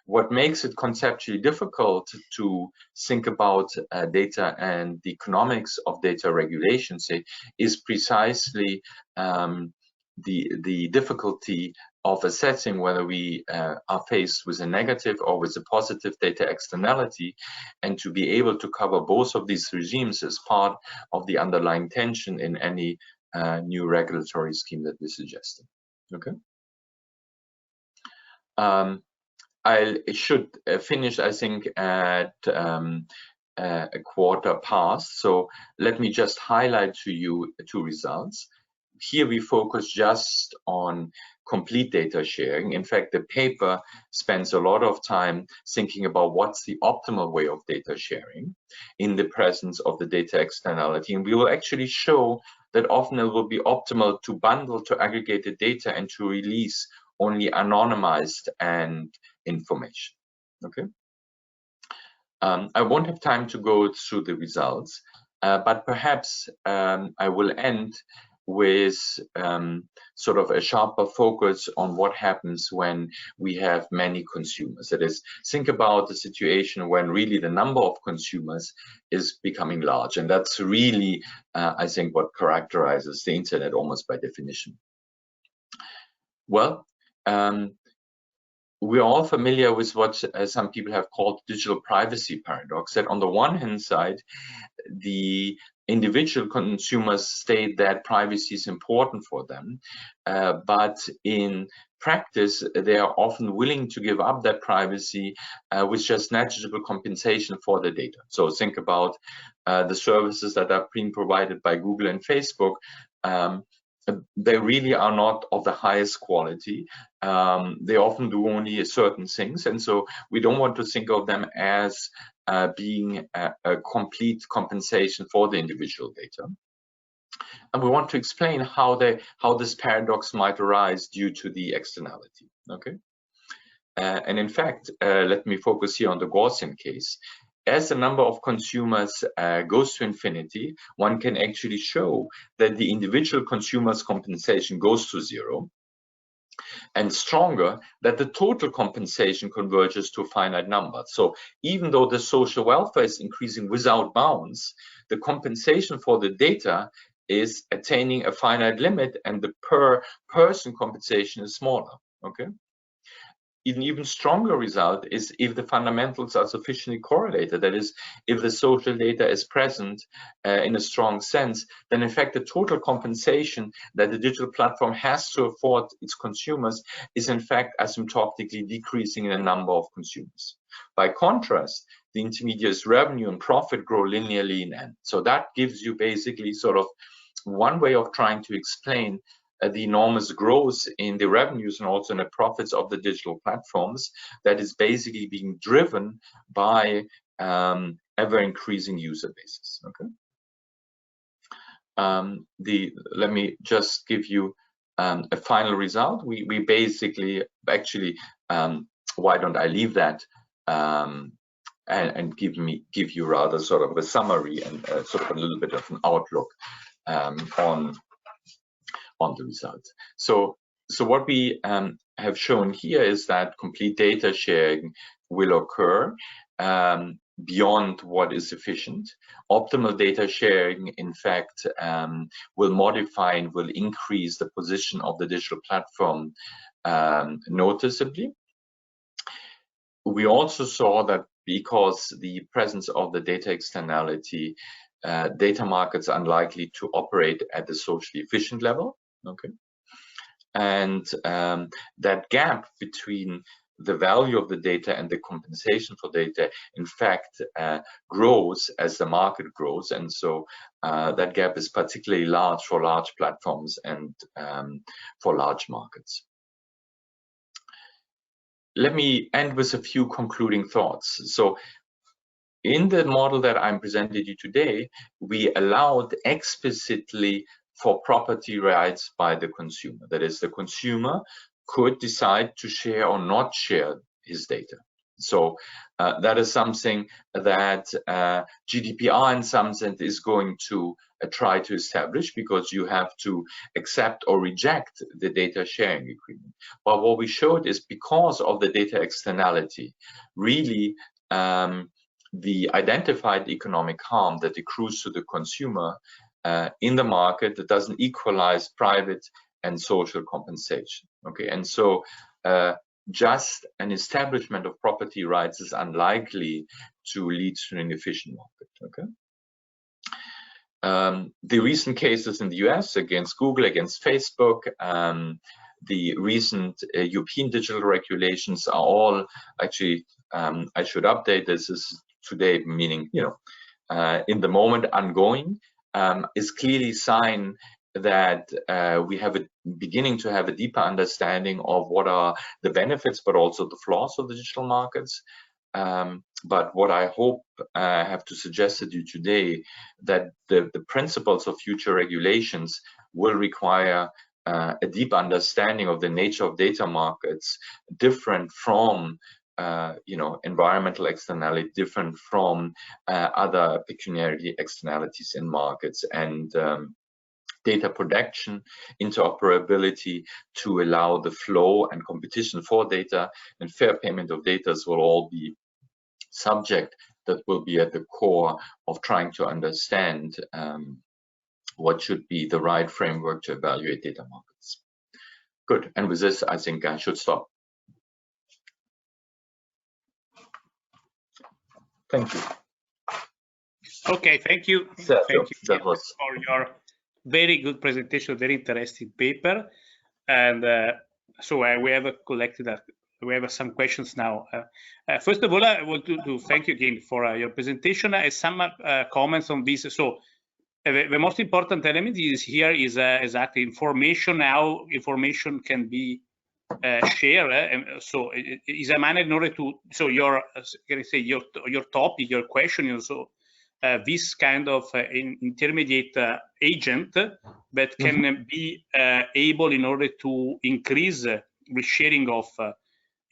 what makes it conceptually difficult to think about data and the economics of data regulation, say, is precisely the difficulty of assessing whether we are faced with a negative or with a positive data externality, and to be able to cover both of these regimes as part of the underlying tension in any new regulatory scheme that we're suggesting. Okay. I should finish, I think, at a quarter past. So let me just highlight to you two results. Here we focus just on complete data sharing. In fact, the paper spends a lot of time thinking about what's the optimal way of data sharing in the presence of the data externality. And we will actually show that often it will be optimal to bundle, to aggregate the data, and to release only anonymized and information. Okay. I won't have time to go through the results, but perhaps I will end with sort of a sharper focus on what happens when we have many consumers. That is, think about the situation when really the number of consumers is becoming large. And that's really, I think, what characterizes the internet almost by definition. Well, we're all familiar with what some people have called digital privacy paradox, that on the one hand side, the individual consumers state that privacy is important for them, but in practice, they are often willing to give up that privacy with just negligible compensation for the data. So think about the services that are being provided by Google and Facebook. They really are not of the highest quality. They often do only certain things, and so we don't want to think of them as being a complete compensation for the individual data. And we want to explain how this paradox might arise due to the externality. Okay, and in fact, let me focus here on the Gaussian case. As the number of consumers goes to infinity, one can actually show that the individual consumer's compensation goes to zero, and stronger, that the total compensation converges to a finite number. So even though the social welfare is increasing without bounds, the compensation for the data is attaining a finite limit, and the per person compensation is smaller. Okay. An even stronger result is if the fundamentals are sufficiently correlated. That is, if the social data is present in a strong sense, then in fact the total compensation that the digital platform has to afford its consumers is in fact asymptotically decreasing in the number of consumers. By contrast, the intermediary's revenue and profit grow linearly in N. So that gives you basically sort of one way of trying to explain the enormous growth in the revenues and also in the profits of the digital platforms that is basically being driven by ever-increasing user bases. Okay. Let me just give you a final result. We basically, actually, why don't I leave that and give you rather sort of a summary and sort of a little bit of an outlook on the results. So what we have shown here is that complete data sharing will occur beyond what is efficient. Optimal data sharing, in fact, will modify and will increase the position of the digital platform noticeably. We also saw that because the presence of the data externality, data markets are unlikely to operate at the socially efficient level. Okay, and that gap between the value of the data and the compensation for data, in fact, grows as the market grows, and so that gap is particularly large for large platforms and for large markets. Let me end with a few concluding thoughts. So, in the model that I'm presenting you today, we allowed explicitly for property rights by the consumer. That is, the consumer could decide to share or not share his data. So that is something that GDPR in some sense is going to try to establish, because you have to accept or reject the data sharing agreement. But what we showed is, because of the data externality, really the identified economic harm that accrues to the consumer in the market that doesn't equalize private and social compensation. Okay, and so just an establishment of property rights is unlikely to lead to an efficient market. Okay. The recent cases in the US against Google, against Facebook, the recent European digital regulations are all actually, I should update this is today, meaning, in the moment ongoing, is clearly sign that we have beginning to have a deeper understanding of what are the benefits, but also the flaws of the digital markets. But what I hope I have to suggest to you today, that the principles of future regulations will require a deep understanding of the nature of data markets, different from environmental externality, different from other pecuniary externalities in markets, and data protection, interoperability to allow the flow and competition for data, and fair payment of data will all be subject that will be at the core of trying to understand what should be the right framework to evaluate data markets. Good, and with this, I think I should stop. Thank you. Okay, thank you. Thank you for your very good presentation, very interesting paper. And so we have collected we have some questions now. First of all, I want to thank you again for your presentation. Some comments on this. So the most important element is here is exactly information. How information can be shared, and so it is a manner in order to. So your can I say your topic, your question, also this kind of intermediate agent that can be able in order to increase the sharing of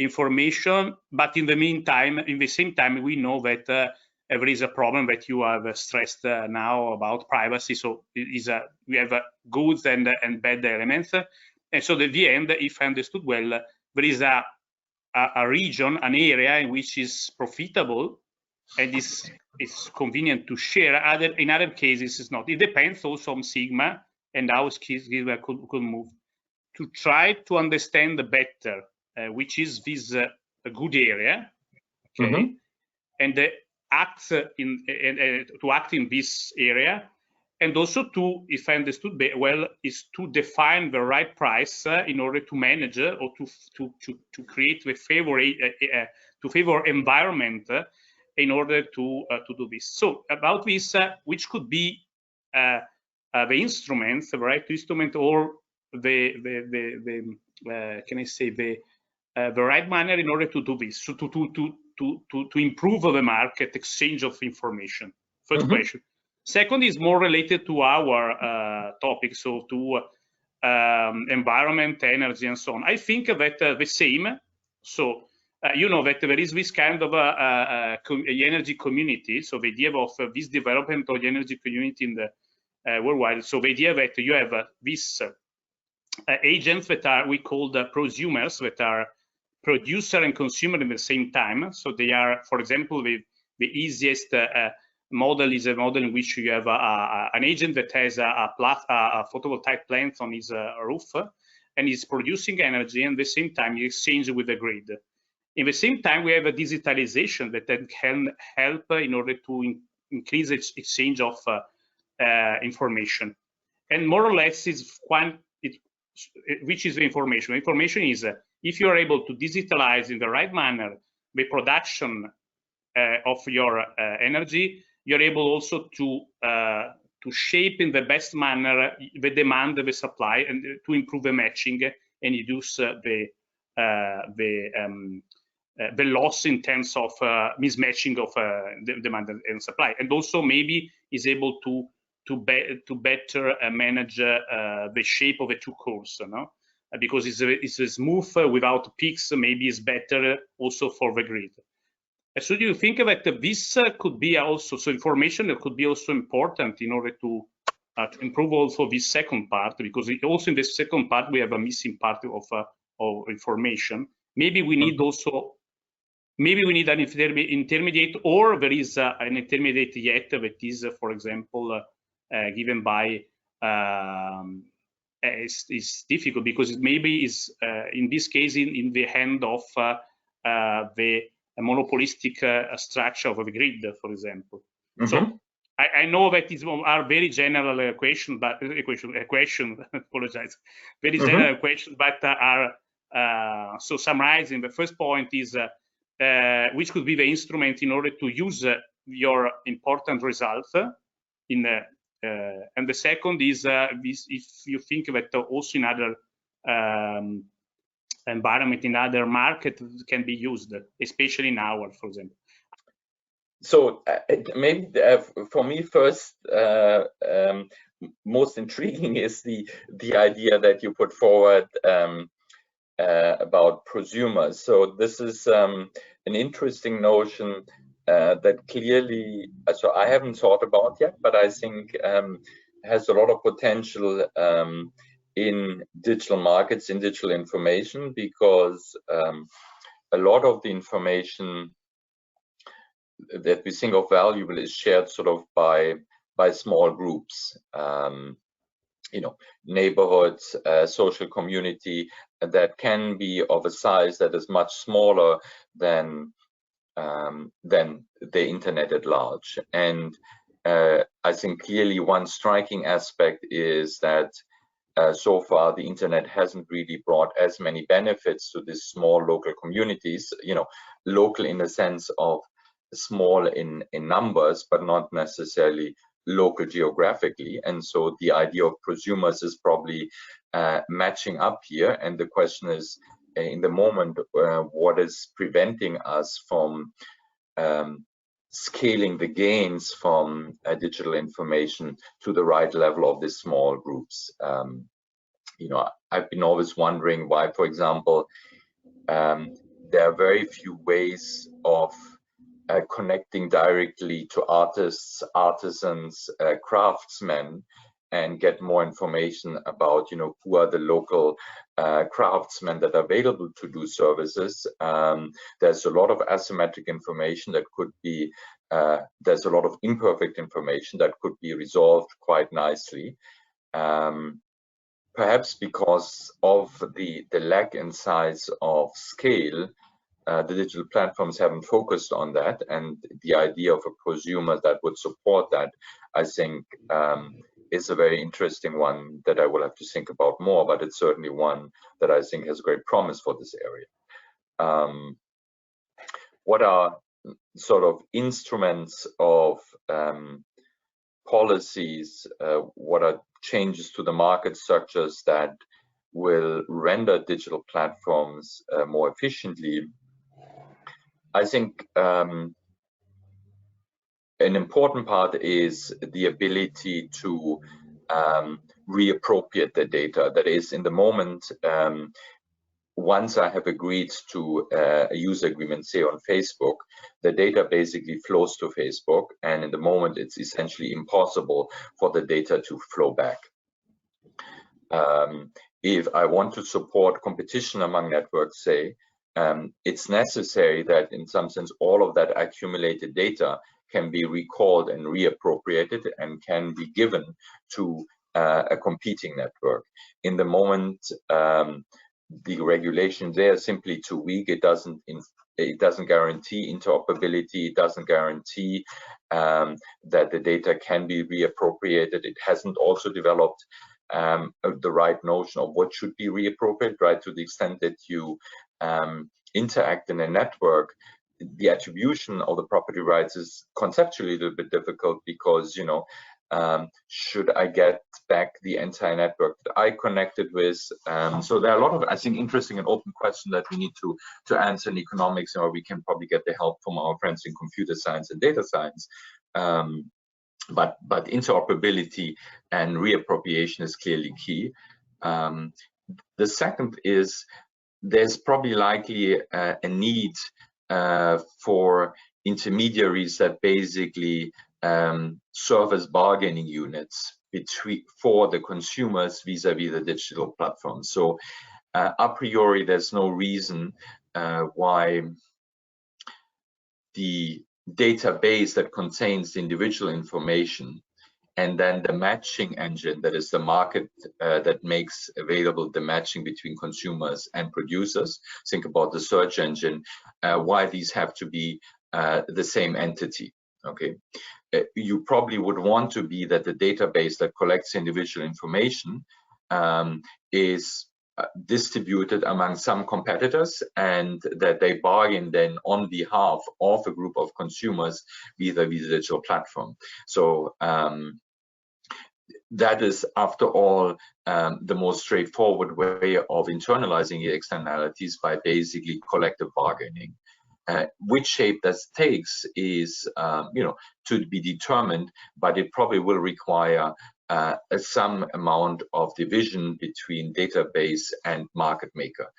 information, but in the meantime, in the same time, we know that there is a problem that you have stressed now about privacy. So we have good and bad elements, and so at the end, if I understood well, there is a region, an area in which is profitable and is convenient to share. In other cases, it's not. It depends also on Sigma and how Sigma could move to try to understand better which is this good area, okay, and to act in this area, and also to, if I understood well, is to define the right price in order to manage or to create the favor environment in order to do this. So about this, which could be the instruments, the right instrument, or the can I say the right manner in order to do this, so to improve the market exchange of information. First question. Second is more related to our topic, so to environment, energy, and so on. I think that the same. So you know that there is this kind of energy community. So the idea of this development of the energy community in the worldwide. So the idea that you have these agents that are we call the prosumers, that are producer and consumer at the same time. So they are, for example, the easiest model is a model in which you have an agent that has a photovoltaic plant on his roof and is producing energy, and at the same time you exchange with the grid. In the same time, we have a digitalization that then can help in order to increase its exchange of information. And more or less, which is the information? Information is if you are able to digitalize in the right manner the production of your energy, you're able also to shape in the best manner the demand, the supply, and to improve the matching and reduce the loss in terms of mismatching of the demand and supply, and also maybe is able to better manage the shape of the two curves, no? Because it's a smooth without peaks, maybe is better also for the grid. So do you think that this could be also, so information that could be also important in order to improve also this second part, because also in the second part we have a missing part of information. Maybe we need also, maybe we need an intermediate, or there is an intermediate yet that is, for example, given by it's difficult because it maybe is in this case in the hand of the monopolistic structure of the grid, for example. So I know that these are very general questions, but apologize, very general questions, but are so summarizing. The first point is which could be the instrument in order to use your important results in And the second is if you think that also in other environment, in other market, can be used, especially in our, for example. So maybe for me first, most intriguing is the idea that you put forward about prosumers. So this is an interesting notion that clearly, so I haven't thought about yet, but I think has a lot of potential in digital markets, in digital information, because a lot of the information that we think of valuable is shared sort of by small groups, you know, neighborhoods, social community that can be of a size that is much smaller than the internet at large. And I think clearly one striking aspect is that so far the internet hasn't really brought as many benefits to these small local communities, you know, local in the sense of small in numbers, but not necessarily local geographically. And so the idea of prosumers is probably matching up here. And the question is, in the moment, what is preventing us from scaling the gains from digital information to the right level of these small groups? You know, I've been always wondering why, for example, there are very few ways of connecting directly to artists, artisans, craftsmen, and get more information about, you know, who are the local craftsmen that are available to do services. There's a lot of asymmetric information that could be, there's a lot of imperfect information that could be resolved quite nicely. Perhaps because of the lack in size of scale, the digital platforms haven't focused on that, and the idea of a prosumer that would support that, I think, is a very interesting one that I will have to think about more, but it's certainly one that I think has great promise for this area. What are sort of instruments of policies, what are changes to the market structures that will render digital platforms more efficiently? I think an important part is the ability to reappropriate the data. That is, in the moment, once I have agreed to a user agreement, say on Facebook, the data basically flows to Facebook, and in the moment it's essentially impossible for the data to flow back. If I want to support competition among networks, say, it's necessary that in some sense all of that accumulated data can be recalled and reappropriated and can be given to a competing network. In the moment, the regulation there is simply too weak. It doesn't guarantee interoperability. It doesn't guarantee that the data can be reappropriated. It hasn't also developed the right notion of what should be reappropriated, right? To the extent that you interact in a network, the attribution of the property rights is conceptually a little bit difficult because, you know, should I get back the entire network that I connected with? So there are a lot of, I think, interesting and open questions that we need to answer in economics, or we can probably get the help from our friends in computer science and data science. But interoperability and reappropriation is clearly key. The second is there's probably likely a need for intermediaries that basically serve as bargaining units for the consumers vis-a-vis the digital platform. So a priori, there's no reason why the database that contains the individual information and then the matching engine, that is the market that makes available the matching between consumers and producers, think about the search engine, why these have to be the same entity. Okay, you probably would want to be that the database that collects individual information is distributed among some competitors, and that they bargain then on behalf of a group of consumers vis-a-vis the digital platform. So that is, after all, the most straightforward way of internalizing the externalities by basically collective bargaining. Which shape that takes is, to be determined, but it probably will require some amount of division between database and market maker.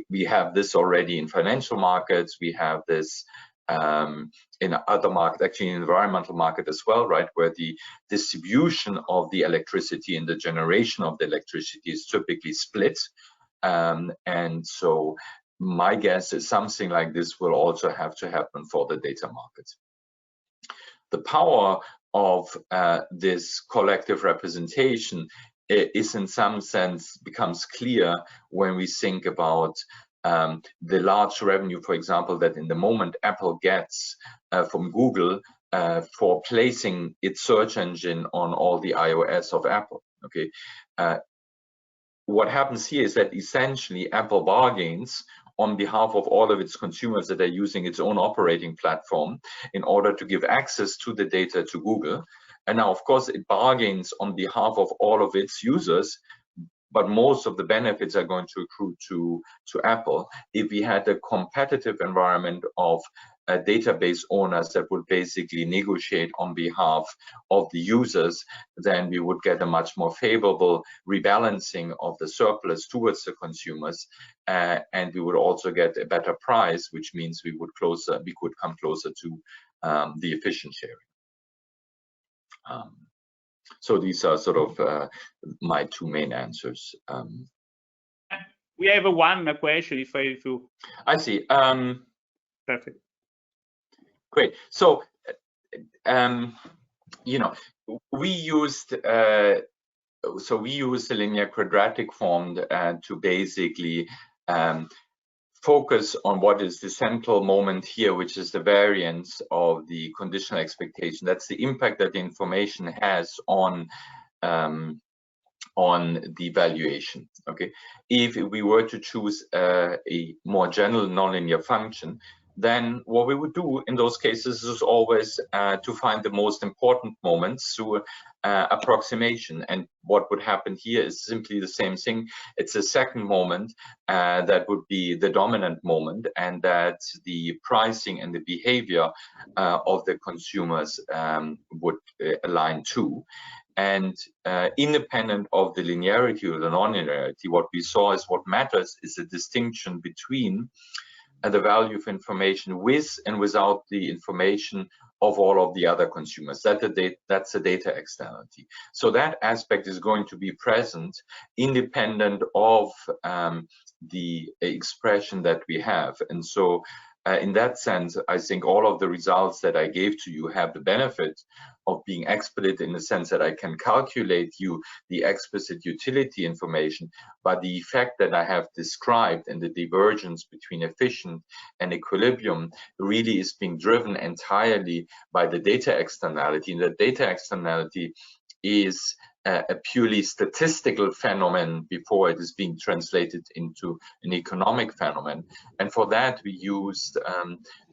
We have this already in financial markets. We have this in other markets, actually in the environmental market as well, right, where the distribution of the electricity and the generation of the electricity is typically split. And so my guess is something like this will also have to happen for the data markets. The power of this collective representation is in some sense becomes clear when we think about the large revenue, for example, that in the moment Apple gets from Google for placing its search engine on all the iOS of Apple. Okay, what happens here is that essentially Apple bargains on behalf of all of its consumers that are using its own operating platform in order to give access to the data to Google. And now, of course, it bargains on behalf of all of its users, but most of the benefits are going to accrue to Apple. If we had a competitive environment of database owners that would basically negotiate on behalf of the users, then we would get a much more favorable rebalancing of the surplus towards the consumers, and we would also get a better price, which means we could come closer to the efficient sharing. So these are sort of my two main answers. We have one question. If I see. Perfect. Great. So, we used the linear quadratic form to basically focus on what is the central moment here, which is the variance of the conditional expectation. That's the impact that the information has on the valuation. Okay, if we were to choose a more general nonlinear function, then what we would do in those cases is always to find the most important moments through approximation. And what would happen here is simply the same thing. It's a second moment that would be the dominant moment, and that the pricing and the behavior of the consumers would align to. And independent of the linearity or the non-linearity, what we saw is what matters is the distinction between the value of information with and without the information of all of the other consumers. That's the data externality. So that aspect is going to be present independent of the expression that we have. And so in that sense, I think all of the results that I gave to you have the benefit of being explicit in the sense that I can calculate you the explicit utility information, but the effect that I have described and the divergence between efficient and equilibrium really is being driven entirely by the data externality. And the data externality is a purely statistical phenomenon before it is being translated into an economic phenomenon. And for that, we used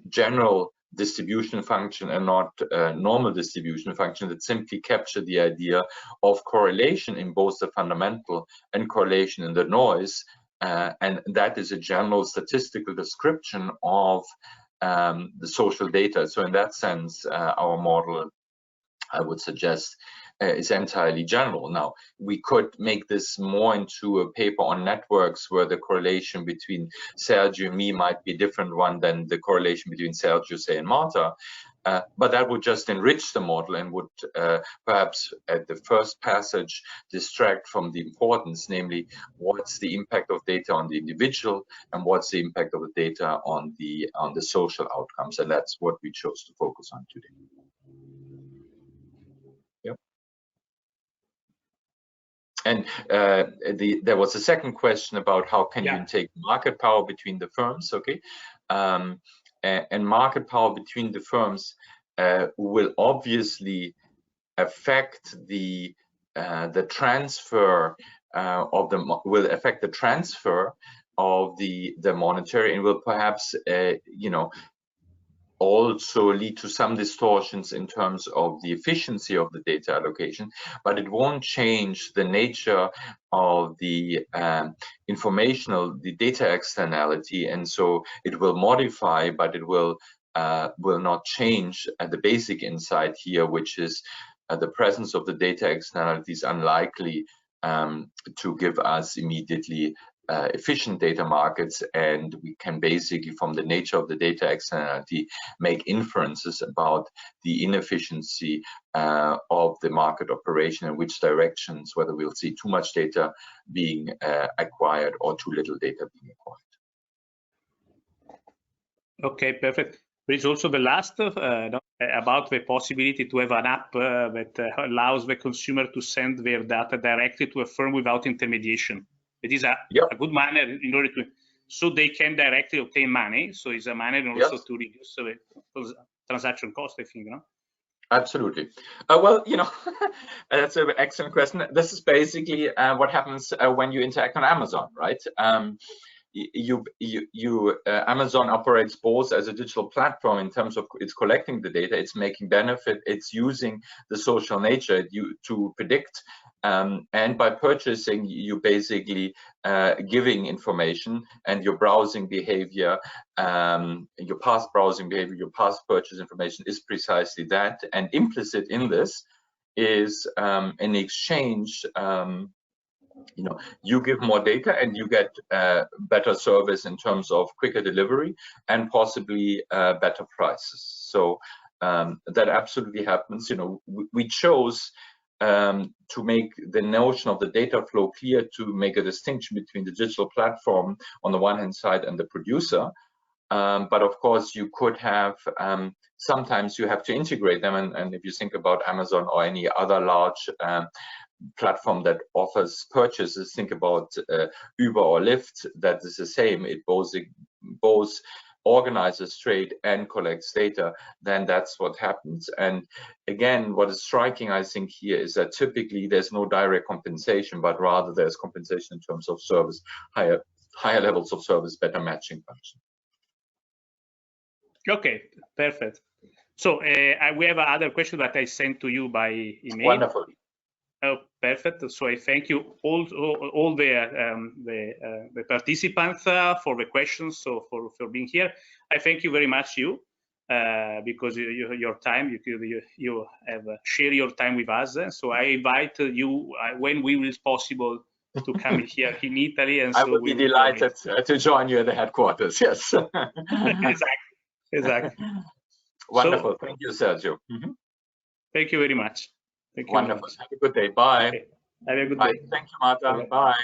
general distribution function and not normal distribution function that simply capture the idea of correlation in both the fundamental and correlation in the noise. And that is a general statistical description of the social data. So in that sense, our model, I would suggest, is entirely general. Now, we could make this more into a paper on networks where the correlation between Sergio and me might be a different one than the correlation between Sergio, say, and Marta. But that would just enrich the model and would perhaps at the first passage distract from the importance, namely what's the impact of data on the individual and what's the impact of the data on the social outcomes. And that's what we chose to focus on today. And there was a second question about how can you take market power between the firms, okay? And market power between the firms will obviously affect the transfer of the monetary, and will perhaps also lead to some distortions in terms of the efficiency of the data allocation, but it won't change the nature of the informational, the data externality, and so it will modify, but it will not change the basic insight here, which is the presence of the data externalities unlikely to give us immediately efficient data markets, and we can basically, from the nature of the data externality, make inferences about the inefficiency of the market operation, in which directions, whether we'll see too much data being acquired or too little data being acquired. Okay, perfect. There is also the last about the possibility to have an app that allows the consumer to send their data directly to a firm without intermediation. It is a good manner in order to, so they can directly obtain money. So it's a manner also to reduce the transaction cost, I think, no? Absolutely. Well, you know, that's an excellent question. This is basically what happens when you interact on Amazon, right? Amazon operates both as a digital platform in terms of it's collecting the data, it's making benefit, it's using the social nature to predict, and by purchasing, you basically giving information, and your browsing behavior, your past browsing behavior, your past purchase information is precisely that, and implicit in this is an exchange. You know, you give more data and you get better service in terms of quicker delivery and possibly better prices. So that absolutely happens. You know, we chose to make the notion of the data flow clear, to make a distinction between the digital platform on the one hand side and the producer. But of course, you could have, sometimes you have to integrate them. And if you think about Amazon or any other large platform that offers purchases, think about Uber or Lyft, that is the same. It both organizes trade and collects data, then that's what happens. And again, what is striking, I think, here is that typically there's no direct compensation, but rather there's compensation in terms of service, higher levels of service, better matching function. Okay, perfect. So we have another question that I sent to you by email. Wonderful. Oh, perfect. So I thank you all the participants for the questions. So for being here, I thank you very much, because your time, you have shared your time with us. So I invite you when we will possible to come here in Italy, and I so would be delighted to join you at the headquarters. Yes. Exactly. Wonderful. So, thank you, Sergio. Thank you very much. Thank you. Wonderful. Have a good day. Bye. Okay. Have a good Bye. day. Thank you, Marta. Bye.